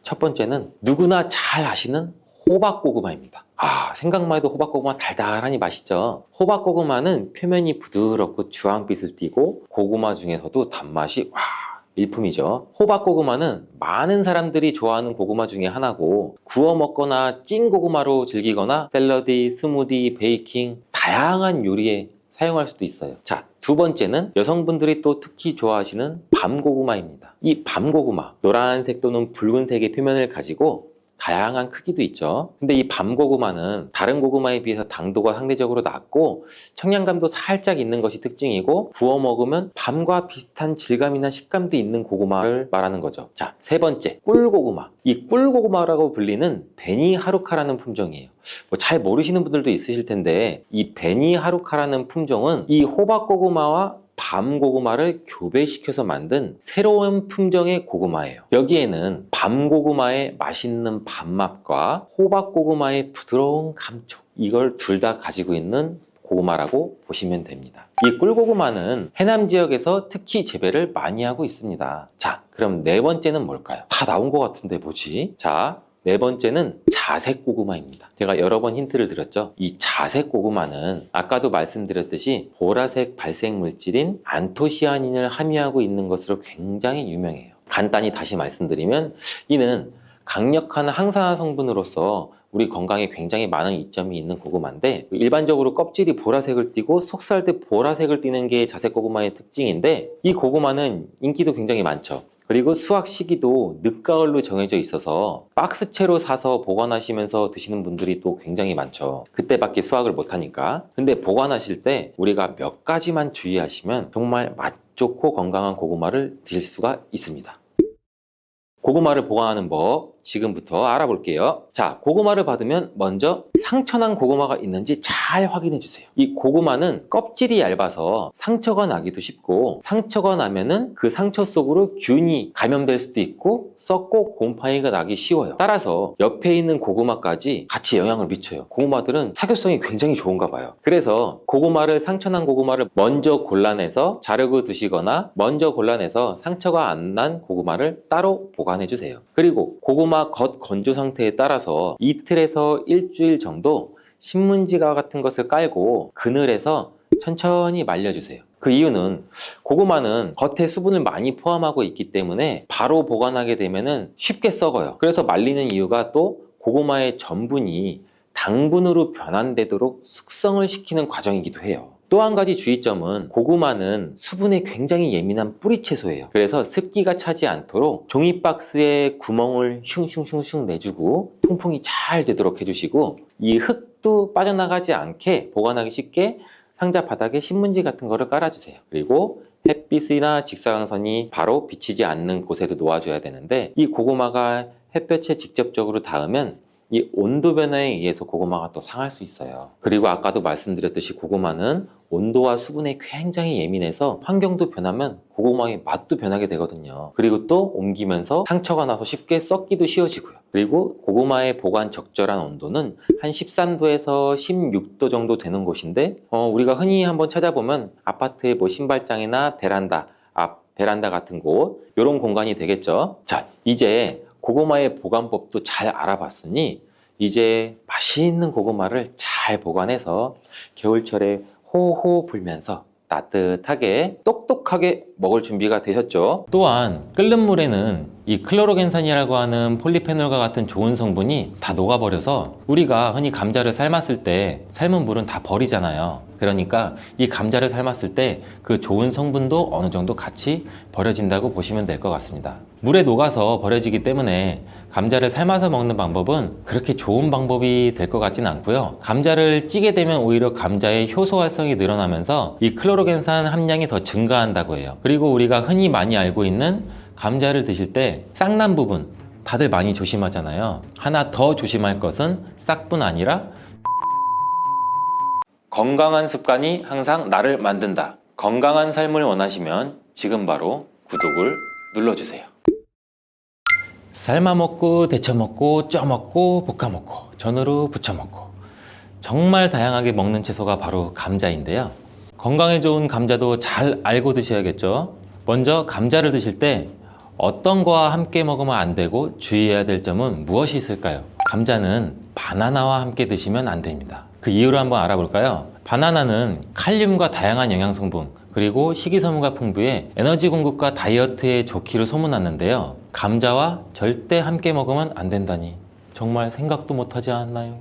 A: 첫 번째는 누구나 잘 아시는 호박고구마입니다. 생각만 해도 호박고구마 달달하니 맛있죠. 호박고구마는 표면이 부드럽고 주황빛을 띠고 고구마 중에서도 단맛이 일품이죠. 호박고구마는 많은 사람들이 좋아하는 고구마 중에 하나고 구워 먹거나 찐 고구마로 즐기거나 샐러드, 스무디, 베이킹 다양한 요리에 사용할 수도 있어요. 자, 두 번째는 여성분들이 또 특히 좋아하시는 밤고구마입니다. 이 밤고구마, 노란색 또는 붉은색의 표면을 가지고 다양한 크기도 있죠. 근데 이 밤고구마는 다른 고구마에 비해서 당도가 상대적으로 낮고 청량감도 살짝 있는 것이 특징이고 구워 먹으면 밤과 비슷한 질감이나 식감도 있는 고구마를 말하는 거죠. 자, 세 번째, 꿀고구마. 이 꿀고구마라고 불리는 베니하루카라는 품종이에요. 잘 모르시는 분들도 있으실 텐데 이 베니하루카라는 품종은 이 호박고구마와 밤고구마를 교배시켜서 만든 새로운 품종의 고구마예요. 여기에는 밤고구마의 맛있는 밥맛과 호박고구마의 부드러운 감촉, 이걸 둘 다 가지고 있는 고구마라고 보시면 됩니다. 이 꿀고구마는 해남 지역에서 특히 재배를 많이 하고 있습니다. 자, 그럼 네 번째는 뭘까요? 다 나온 것 같은데 뭐지? 자, 네 번째는 자색 고구마입니다. 제가 여러 번 힌트를 드렸죠. 이 자색 고구마는 아까도 말씀드렸듯이 보라색 발색 물질인 안토시아닌을 함유하고 있는 것으로 굉장히 유명해요. 간단히 다시 말씀드리면 이는 강력한 항산화 성분으로서 우리 건강에 굉장히 많은 이점이 있는 고구마인데, 일반적으로 껍질이 보라색을 띠고 속살도 보라색을 띠는 게 자색 고구마의 특징인데, 이 고구마는 인기도 굉장히 많죠. 그리고 수확 시기도 늦가을로 정해져 있어서 박스채로 사서 보관하시면서 드시는 분들이 또 굉장히 많죠. 그때밖에 수확을 못하니까. 근데 보관하실 때 우리가 몇 가지만 주의하시면 정말 맛 좋고 건강한 고구마를 드실 수가 있습니다. 고구마를 보관하는 법 지금부터 알아볼게요. 자, 고구마를 받으면 먼저 상처난 고구마가 있는지 잘 확인해 주세요. 이 고구마는 껍질이 얇아서 상처가 나기도 쉽고, 상처가 나면은 그 상처 속으로 균이 감염될 수도 있고 썩고 곰팡이가 나기 쉬워요. 따라서 옆에 있는 고구마까지 같이 영향을 미쳐요. 고구마들은 사교성이 굉장히 좋은가 봐요. 그래서 상처난 고구마를 먼저 골라내서 자르고 드시거나, 먼저 골라내서 상처가 안 난 고구마를 따로 보관해 주세요. 그리고 고구마 겉 건조 상태에 따라서 이틀에서 일주일 정도 신문지가 같은 것을 깔고 그늘에서 천천히 말려주세요. 그 이유는 고구마는 겉에 수분을 많이 포함하고 있기 때문에 바로 보관하게 되면 쉽게 썩어요. 그래서 말리는 이유가 또 고구마의 전분이 당분으로 변환되도록 숙성을 시키는 과정이기도 해요. 또 한 가지 주의점은 고구마는 수분에 굉장히 예민한 뿌리 채소예요. 그래서 습기가 차지 않도록 종이박스에 구멍을 슝슝슝슝 내주고 통풍이 잘 되도록 해주시고, 이 흙도 빠져나가지 않게 보관하기 쉽게 상자 바닥에 신문지 같은 거를 깔아주세요. 그리고 햇빛이나 직사광선이 바로 비치지 않는 곳에도 놓아줘야 되는데, 이 고구마가 햇볕에 직접적으로 닿으면 이 온도 변화에 의해서 고구마가 또 상할 수 있어요. 그리고 아까도 말씀드렸듯이 고구마는 온도와 수분에 굉장히 예민해서 환경도 변하면 고구마의 맛도 변하게 되거든요. 그리고 또 옮기면서 상처가 나서 쉽게 썩기도 쉬워지고요. 그리고 고구마의 보관 적절한 온도는 한 13도에서 16도 정도 되는 곳인데, 우리가 흔히 한번 찾아보면 아파트의 신발장이나 베란다 같은 곳, 이런 공간이 되겠죠. 자, 이제 고구마의 보관법도 잘 알아봤으니 이제 맛있는 고구마를 잘 보관해서 겨울철에 호호 불면서 따뜻하게 똑똑하게 먹을 준비가 되셨죠? 또한 끓는 물에는 이 클로로겐산이라고 하는 폴리페놀과 같은 좋은 성분이 다 녹아버려서 우리가 흔히 감자를 삶았을 때 삶은 물은 다 버리잖아요. 그러니까 이 감자를 삶았을 때 그 좋은 성분도 어느 정도 같이 버려진다고 보시면 될 것 같습니다. 물에 녹아서 버려지기 때문에 감자를 삶아서 먹는 방법은 그렇게 좋은 방법이 될 것 같지는 않고요. 감자를 찌게 되면 오히려 감자의 효소 활성이 늘어나면서 이 클로로겐산 함량이 더 증가한다고 해요. 그리고 우리가 흔히 많이 알고 있는 감자를 드실 때 싹난 부분 다들 많이 조심하잖아요. 하나 더 조심할 것은 싹뿐 아니라 건강한 습관이 항상 나를 만든다. 건강한 삶을 원하시면 지금 바로 구독을 눌러주세요. 삶아 먹고 데쳐 먹고 쪄 먹고 볶아 먹고 전으로 부쳐 먹고 정말 다양하게 먹는 채소가 바로 감자인데요. 건강에 좋은 감자도 잘 알고 드셔야겠죠. 먼저 감자를 드실 때 어떤 거와 함께 먹으면 안 되고 주의해야 될 점은 무엇이 있을까요? 감자는 바나나와 함께 드시면 안 됩니다. 그 이유를 한번 알아볼까요? 바나나는 칼륨과 다양한 영양성분, 그리고 식이섬유가 풍부해 에너지 공급과 다이어트에 좋기를 소문났는데요. 감자와 절대 함께 먹으면 안 된다니 정말 생각도 못하지 않나요?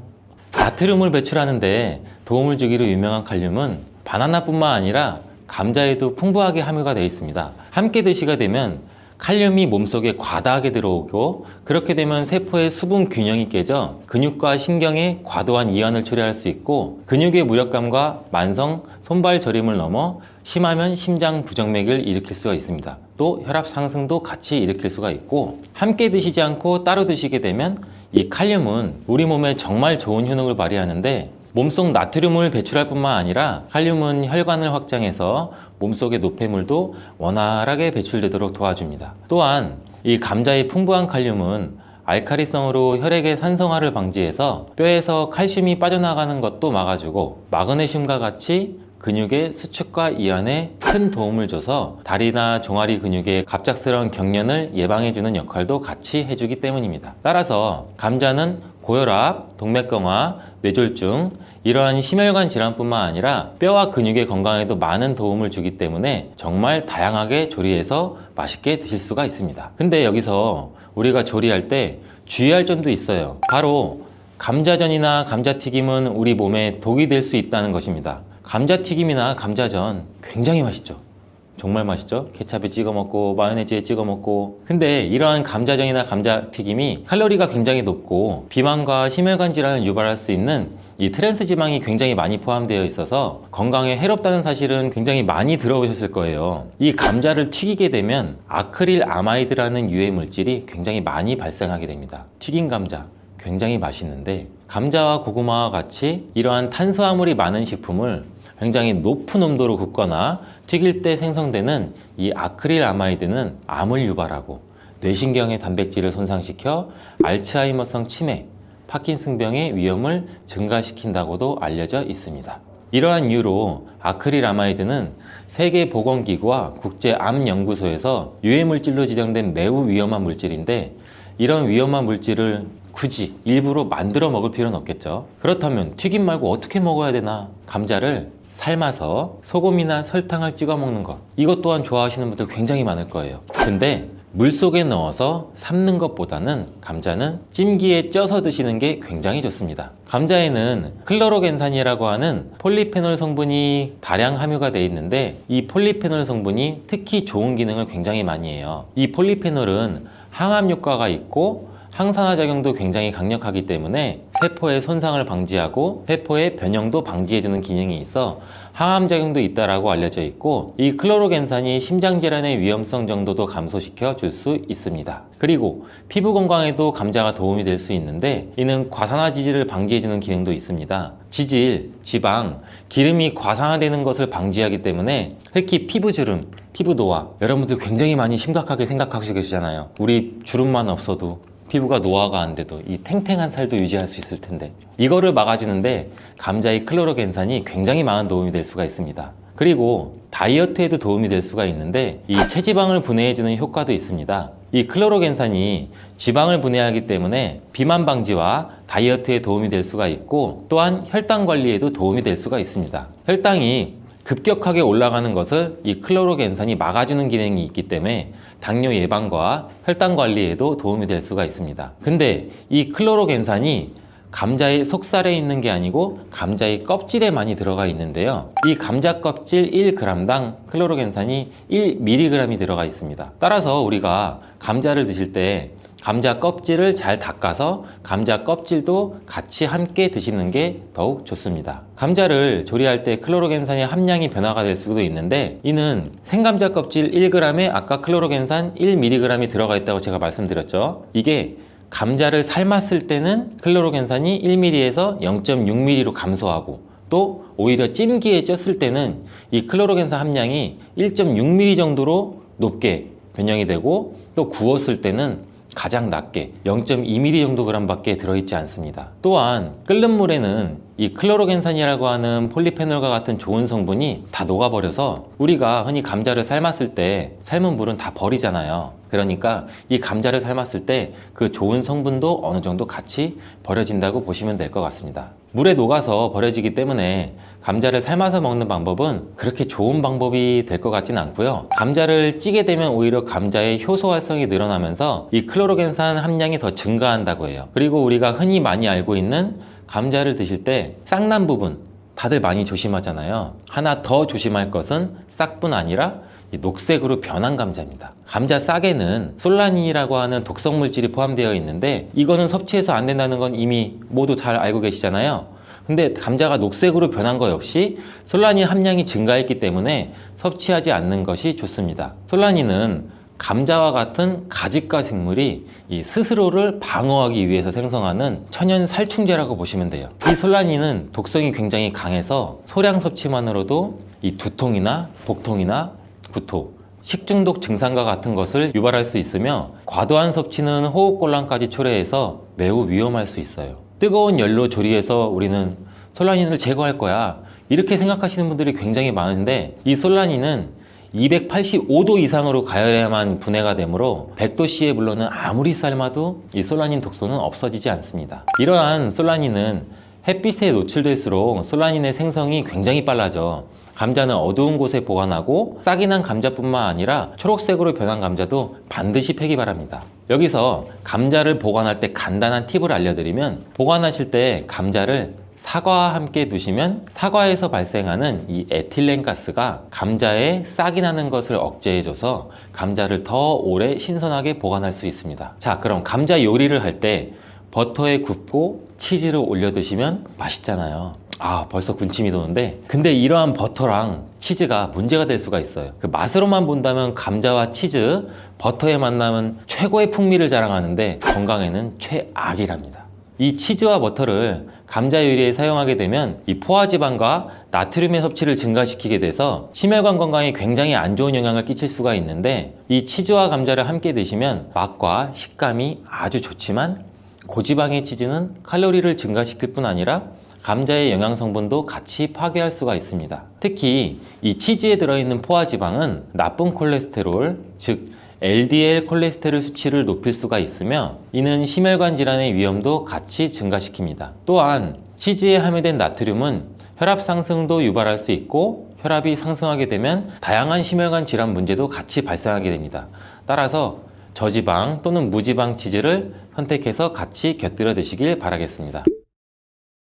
A: 나트륨을 배출하는데 도움을 주기로 유명한 칼륨은 바나나뿐만 아니라 감자에도 풍부하게 함유가 되어 있습니다. 함께 드시게 되면 칼륨이 몸속에 과다하게 들어오고, 그렇게 되면 세포의 수분 균형이 깨져 근육과 신경에 과도한 이완을 초래할 수 있고, 근육의 무력감과 만성 손발 저림을 넘어 심하면 심장 부정맥을 일으킬 수가 있습니다. 또 혈압 상승도 같이 일으킬 수가 있고, 함께 드시지 않고 따로 드시게 되면 이 칼륨은 우리 몸에 정말 좋은 효능을 발휘하는데, 몸속 나트륨을 배출할 뿐만 아니라 칼륨은 혈관을 확장해서 몸속의 노폐물도 원활하게 배출되도록 도와줍니다. 또한 이 감자의 풍부한 칼륨은 알카리성으로 혈액의 산성화를 방지해서 뼈에서 칼슘이 빠져나가는 것도 막아주고, 마그네슘과 같이 근육의 수축과 이완에 큰 도움을 줘서 다리나 종아리 근육의 갑작스러운 경련을 예방해주는 역할도 같이 해주기 때문입니다. 따라서 감자는 고혈압, 동맥경화, 뇌졸중, 이러한 심혈관 질환뿐만 아니라 뼈와 근육의 건강에도 많은 도움을 주기 때문에 정말 다양하게 조리해서 맛있게 드실 수가 있습니다. 근데 여기서 우리가 조리할 때 주의할 점도 있어요. 바로 감자전이나 감자튀김은 우리 몸에 독이 될 수 있다는 것입니다. 감자튀김이나 감자전 굉장히 맛있죠. 정말 맛있죠? 케찹에 찍어 먹고 마요네즈에 찍어 먹고. 근데 이러한 감자전이나 감자튀김이 칼로리가 굉장히 높고 비만과 심혈관 질환을 유발할 수 있는 이 트랜스 지방이 굉장히 많이 포함되어 있어서 건강에 해롭다는 사실은 굉장히 많이 들어보셨을 거예요. 이 감자를 튀기게 되면 아크릴 아마이드라는 유해 물질이 굉장히 많이 발생하게 됩니다. 튀긴 감자 굉장히 맛있는데 감자와 고구마와 같이 이러한 탄수화물이 많은 식품을 굉장히 높은 온도로 굽거나 튀길 때 생성되는 이 아크릴 아마이드는 암을 유발하고 뇌신경의 단백질을 손상시켜 알츠하이머성 치매, 파킨슨병의 위험을 증가시킨다고도 알려져 있습니다. 이러한 이유로 아크릴 아마이드는 세계보건기구와 국제암연구소에서 유해물질로 지정된 매우 위험한 물질인데 이런 위험한 물질을 굳이 일부러 만들어 먹을 필요는 없겠죠. 그렇다면 튀김 말고 어떻게 먹어야 되나? 감자를 삶아서 소금이나 설탕을 찍어 먹는 것, 이것 또한 좋아하시는 분들 굉장히 많을 거예요. 근데 물속에 넣어서 삶는 것보다는 감자는 찜기에 쪄서 드시는 게 굉장히 좋습니다. 감자에는 클로로겐산이라고 하는 폴리페놀 성분이 다량 함유가 되어 있는데 이 폴리페놀 성분이 특히 좋은 기능을 굉장히 많이 해요. 이 폴리페놀은 항암 효과가 있고 항산화 작용도 굉장히 강력하기 때문에 세포의 손상을 방지하고 세포의 변형도 방지해주는 기능이 있어 항암 작용도 있다라고 알려져 있고 이 클로로겐산이 심장 질환의 위험성 정도도 감소시켜 줄 수 있습니다. 그리고 피부 건강에도 감자가 도움이 될 수 있는데 이는 과산화 지질을 방지해주는 기능도 있습니다. 지질, 지방, 기름이 과산화되는 것을 방지하기 때문에 특히 피부주름, 피부 노화, 여러분들 굉장히 많이 심각하게 생각하시고 계시잖아요. 우리 주름만 없어도 피부가 노화가 안 돼도 이 탱탱한 살도 유지할 수 있을 텐데 이거를 막아주는데 감자의 클로로겐산이 굉장히 많은 도움이 될 수가 있습니다. 그리고 다이어트에도 도움이 될 수가 있는데 이 체지방을 분해해주는 효과도 있습니다. 이 클로로겐산이 지방을 분해하기 때문에 비만 방지와 다이어트에 도움이 될 수가 있고 또한 혈당 관리에도 도움이 될 수가 있습니다. 혈당이 급격하게 올라가는 것을 이 클로로겐산이 막아주는 기능이 있기 때문에 당뇨 예방과 혈당 관리에도 도움이 될 수가 있습니다. 근데 이 클로로겐산이 감자의 속살에 있는 게 아니고 감자의 껍질에 많이 들어가 있는데요. 이 감자 껍질 1g당 클로로겐산이 1mg이 들어가 있습니다. 따라서 우리가 감자를 드실 때 감자 껍질을 잘 닦아서 감자 껍질도 같이 함께 드시는 게 더욱 좋습니다. 감자를 조리할 때 클로로겐산의 함량이 변화가 될 수도 있는데 이는 생감자 껍질 1g에 아까 클로로겐산 1mg이 들어가 있다고 제가 말씀드렸죠. 이게 감자를 삶았을 때는 클로로겐산이 1mg에서 0.6mg로 감소하고 또 오히려 찜기에 쪘을 때는 이 클로로겐산 함량이 1.6mg 정도로 높게 변형이 되고 또 구웠을 때는 가장 낮게 0.2mg 정도 그램밖에 들어있지 않습니다. 또한 끓는 물에는 이 클로로겐산이라고 하는 폴리페놀과 같은 좋은 성분이 다 녹아버려서 우리가 흔히 감자를 삶았을 때 삶은 물은 다 버리잖아요. 그러니까 이 감자를 삶았을 때 그 좋은 성분도 어느 정도 같이 버려진다고 보시면 될 것 같습니다. 물에 녹아서 버려지기 때문에 감자를 삶아서 먹는 방법은 그렇게 좋은 방법이 될 것 같지는 않고요. 감자를 찌게 되면 오히려 감자의 효소 활성이 늘어나면서 이 클로로겐산 함량이 더 증가한다고 해요. 그리고 우리가 흔히 많이 알고 있는 감자를 드실 때 싹난 부분 다들 많이 조심하잖아요. 하나 더 조심할 것은 싹뿐 아니라 이 녹색으로 변한 감자입니다. 감자 싹에는 솔라닌이라고 하는 독성 물질이 포함되어 있는데 이거는 섭취해서 안 된다는 건 이미 모두 잘 알고 계시잖아요. 근데 감자가 녹색으로 변한 거 역시 솔라닌 함량이 증가했기 때문에 섭취하지 않는 것이 좋습니다. 솔라닌은 감자와 같은 가지과 생물이 이 스스로를 방어하기 위해서 생성하는 천연 살충제라고 보시면 돼요. 이 솔라닌은 독성이 굉장히 강해서 소량 섭취만으로도 이 두통이나 복통이나 구토, 식중독 증상과 같은 것을 유발할 수 있으며 과도한 섭취는 호흡곤란까지 초래해서 매우 위험할 수 있어요. 뜨거운 열로 조리해서 우리는 솔라닌을 제거할 거야, 이렇게 생각하시는 분들이 굉장히 많은데, 이 솔라닌은 285도 이상으로 가열해야만 분해가 되므로 100도씨에 물론은 아무리 삶아도 이 솔라닌 독소는 없어지지 않습니다. 이러한 솔라닌은 햇빛에 노출될수록 솔라닌의 생성이 굉장히 빨라져 감자는 어두운 곳에 보관하고 싹이 난 감자뿐만 아니라 초록색으로 변한 감자도 반드시 패기 바랍니다. 여기서 감자를 보관할 때 간단한 팁을 알려드리면, 보관하실 때 감자를 사과와 함께 두시면 사과에서 발생하는 이 에틸렌 가스가 감자에 싹이 나는 것을 억제해줘서 감자를 더 오래 신선하게 보관할 수 있습니다. 자, 그럼 감자 요리를 할 때 버터에 굽고 치즈를 올려 드시면 맛있잖아요. 아, 벌써 군침이 도는데, 근데 이러한 버터랑 치즈가 문제가 될 수가 있어요. 그 맛으로만 본다면 감자와 치즈, 버터의 만남은 최고의 풍미를 자랑하는데 건강에는 최악이랍니다. 이 치즈와 버터를 감자 요리에 사용하게 되면 이 포화지방과 나트륨의 섭취를 증가시키게 돼서 심혈관 건강에 굉장히 안 좋은 영향을 끼칠 수가 있는데, 이 치즈와 감자를 함께 드시면 맛과 식감이 아주 좋지만 고지방의 치즈는 칼로리를 증가시킬 뿐 아니라 감자의 영양 성분도 같이 파괴할 수가 있습니다. 특히 이 치즈에 들어있는 포화지방은 나쁜 콜레스테롤, 즉 LDL 콜레스테롤 수치를 높일 수가 있으며, 이는 심혈관 질환의 위험도 같이 증가시킵니다. 또한 치즈에 함유된 나트륨은 혈압 상승도 유발할 수 있고, 혈압이 상승하게 되면 다양한 심혈관 질환 문제도 같이 발생하게 됩니다. 따라서 저지방 또는 무지방 치즈를 선택해서 같이 곁들여 드시길 바라겠습니다.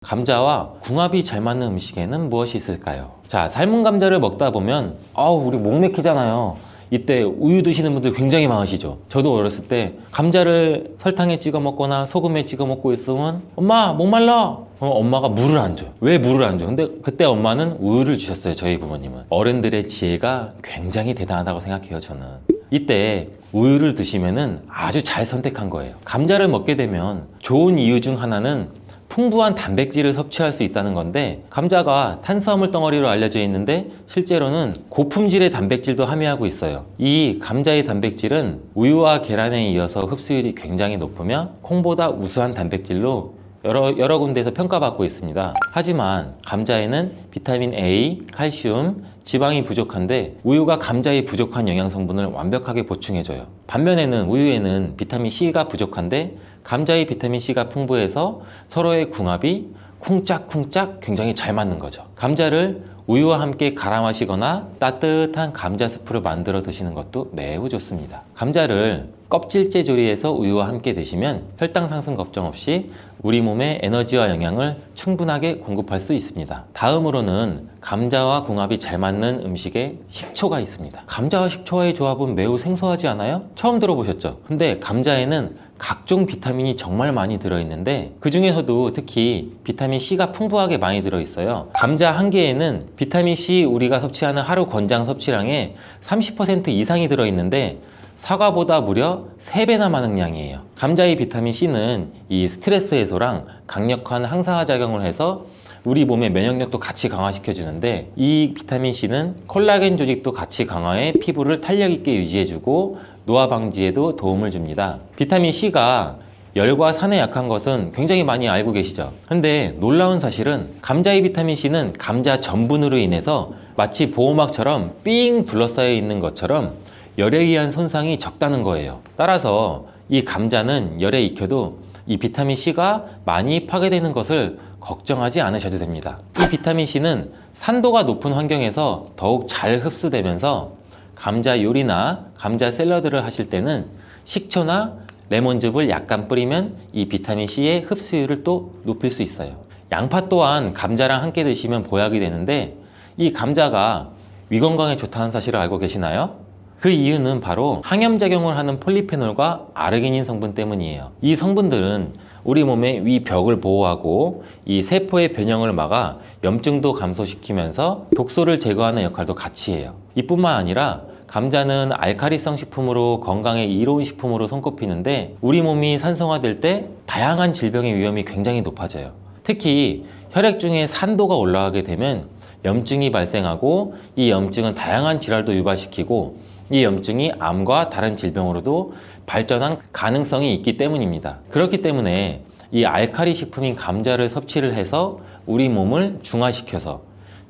A: 감자와 궁합이 잘 맞는 음식에는 무엇이 있을까요? 자, 삶은 감자를 먹다 보면 우리 목 막히잖아요. 이때 우유 드시는 분들 굉장히 많으시죠. 저도 어렸을 때 감자를 설탕에 찍어 먹거나 소금에 찍어 먹고 있으면 엄마 목말라! 엄마가 물을 안 줘요. 왜 물을 안 줘? 근데 그때 엄마는 우유를 주셨어요. 저희 부모님은. 어른들의 지혜가 굉장히 대단하다고 생각해요. 저는 이때 우유를 드시면은 아주 잘 선택한 거예요. 감자를 먹게 되면 좋은 이유 중 하나는 풍부한 단백질을 섭취할 수 있다는 건데, 감자가 탄수화물 덩어리로 알려져 있는데 실제로는 고품질의 단백질도 함유하고 있어요. 이 감자의 단백질은 우유와 계란에 이어서 흡수율이 굉장히 높으며 콩보다 우수한 단백질로 여러 군데에서 평가받고 있습니다. 하지만 감자에는 비타민 A, 칼슘, 지방이 부족한데 우유가 감자의 부족한 영양 성분을 완벽하게 보충해줘요. 반면에는 우유에는 비타민 C가 부족한데 감자의 비타민 C가 풍부해서 서로의 궁합이 쿵짝쿵짝 굉장히 잘 맞는 거죠. 감자를 우유와 함께 갈아 마시거나 따뜻한 감자 스프를 만들어 드시는 것도 매우 좋습니다. 감자를 껍질째 조리해서 우유와 함께 드시면 혈당 상승 걱정 없이 우리 몸에 에너지와 영양을 충분하게 공급할 수 있습니다. 다음으로는 감자와 궁합이 잘 맞는 음식에 식초가 있습니다. 감자와 식초와의 조합은 매우 생소하지 않아요? 처음 들어보셨죠? 근데 감자에는 각종 비타민이 정말 많이 들어있는데 그 중에서도 특히 비타민 C가 풍부하게 많이 들어있어요. 감자 한 개에는 비타민 C 우리가 섭취하는 하루 권장 섭취량의 30% 이상이 들어있는데 사과보다 무려 3배나 많은 양이에요. 감자의 비타민 C는 이 스트레스 해소랑 강력한 항산화 작용을 해서 우리 몸의 면역력도 같이 강화시켜 주는데, 이 비타민 C는 콜라겐 조직도 같이 강화해 피부를 탄력 있게 유지해주고 노화 방지에도 도움을 줍니다. 비타민 C가 열과 산에 약한 것은 굉장히 많이 알고 계시죠? 근데 놀라운 사실은 감자의 비타민 C는 감자 전분으로 인해서 마치 보호막처럼 삥 둘러싸여 있는 것처럼 열에 의한 손상이 적다는 거예요. 따라서 이 감자는 열에 익혀도 이 비타민 C가 많이 파괴되는 것을 걱정하지 않으셔도 됩니다. 이 비타민 C는 산도가 높은 환경에서 더욱 잘 흡수되면서 감자 요리나 감자 샐러드를 하실 때는 식초나 레몬즙을 약간 뿌리면 이 비타민 C의 흡수율을 또 높일 수 있어요. 양파 또한 감자랑 함께 드시면 보약이 되는데, 이 감자가 위 건강에 좋다는 사실을 알고 계시나요? 그 이유는 바로 항염작용을 하는 폴리페놀과 아르기닌 성분 때문이에요. 이 성분들은 우리 몸의 위 벽을 보호하고 이 세포의 변형을 막아 염증도 감소시키면서 독소를 제거하는 역할도 같이 해요. 이뿐만 아니라 감자는 알카리성 식품으로 건강에 이로운 식품으로 손꼽히는데, 우리 몸이 산성화될 때 다양한 질병의 위험이 굉장히 높아져요. 특히 혈액 중에 산도가 올라가게 되면 염증이 발생하고, 이 염증은 다양한 질환도 유발시키고 이 염증이 암과 다른 질병으로도 발전한 가능성이 있기 때문입니다. 그렇기 때문에 이 알카리 식품인 감자를 섭취를 해서 우리 몸을 중화시켜서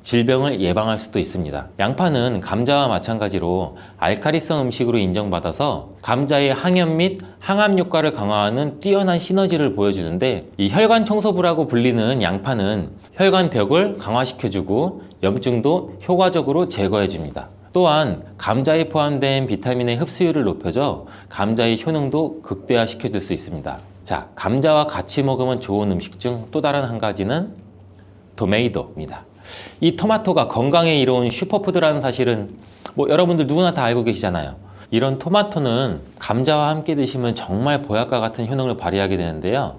A: 질병을 예방할 수도 있습니다. 양파는 감자와 마찬가지로 알카리성 음식으로 인정받아서 감자의 항염 및 항암 효과를 강화하는 뛰어난 시너지를 보여주는데, 이 혈관 청소부라고 불리는 양파는 혈관 벽을 강화시켜주고 염증도 효과적으로 제거해줍니다. 또한 감자에 포함된 비타민의 흡수율을 높여줘 감자의 효능도 극대화시켜줄 수 있습니다. 자, 감자와 같이 먹으면 좋은 음식 중 또 다른 한 가지는 토메이토입니다. 이 토마토가 건강에 이로운 슈퍼푸드라는 사실은 여러분들 누구나 다 알고 계시잖아요. 이런 토마토는 감자와 함께 드시면 정말 보약과 같은 효능을 발휘하게 되는데요.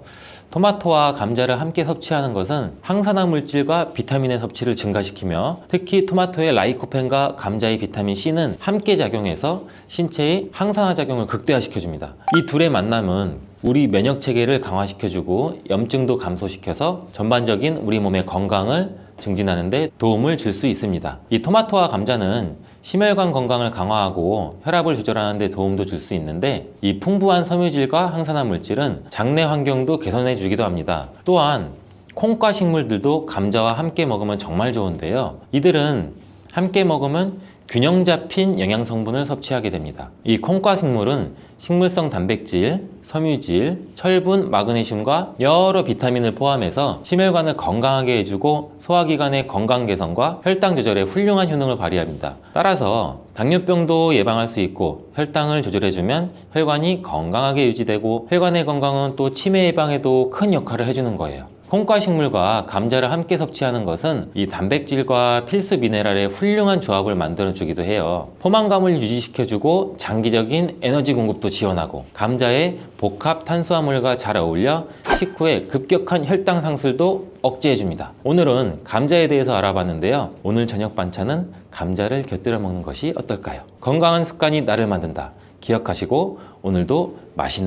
A: 토마토와 감자를 함께 섭취하는 것은 항산화 물질과 비타민의 섭취를 증가시키며, 특히 토마토의 라이코펜과 감자의 비타민 C는 함께 작용해서 신체의 항산화 작용을 극대화시켜줍니다. 이 둘의 만남은 우리 면역 체계를 강화시켜주고 염증도 감소시켜서 전반적인 우리 몸의 건강을 증진하는 데 도움을 줄 수 있습니다. 이 토마토와 감자는 심혈관 건강을 강화하고 혈압을 조절하는 데 도움도 줄 수 있는데, 이 풍부한 섬유질과 항산화 물질은 장내 환경도 개선해 주기도 합니다. 또한 콩과 식물들도 감자와 함께 먹으면 정말 좋은데요. 이들은 함께 먹으면 균형 잡힌 영양 성분을 섭취하게 됩니다. 이 콩과 식물은 식물성 단백질, 섬유질, 철분, 마그네슘과 여러 비타민을 포함해서 심혈관을 건강하게 해주고 소화기관의 건강 개선과 혈당 조절에 훌륭한 효능을 발휘합니다. 따라서 당뇨병도 예방할 수 있고, 혈당을 조절해주면 혈관이 건강하게 유지되고, 혈관의 건강은 또 치매 예방에도 큰 역할을 해주는 거예요. 콩과 식물과 감자를 함께 섭취하는 것은 이 단백질과 필수 미네랄의 훌륭한 조합을 만들어주기도 해요. 포만감을 유지시켜주고 장기적인 에너지 공급도 지원하고, 감자의 복합 탄수화물과 잘 어울려 식후에 급격한 혈당 상승도 억제해줍니다. 오늘은 감자에 대해서 알아봤는데요. 오늘 저녁 반찬은 감자를 곁들여 먹는 것이 어떨까요? 건강한 습관이 나를 만든다 기억하시고, 오늘도 맛있는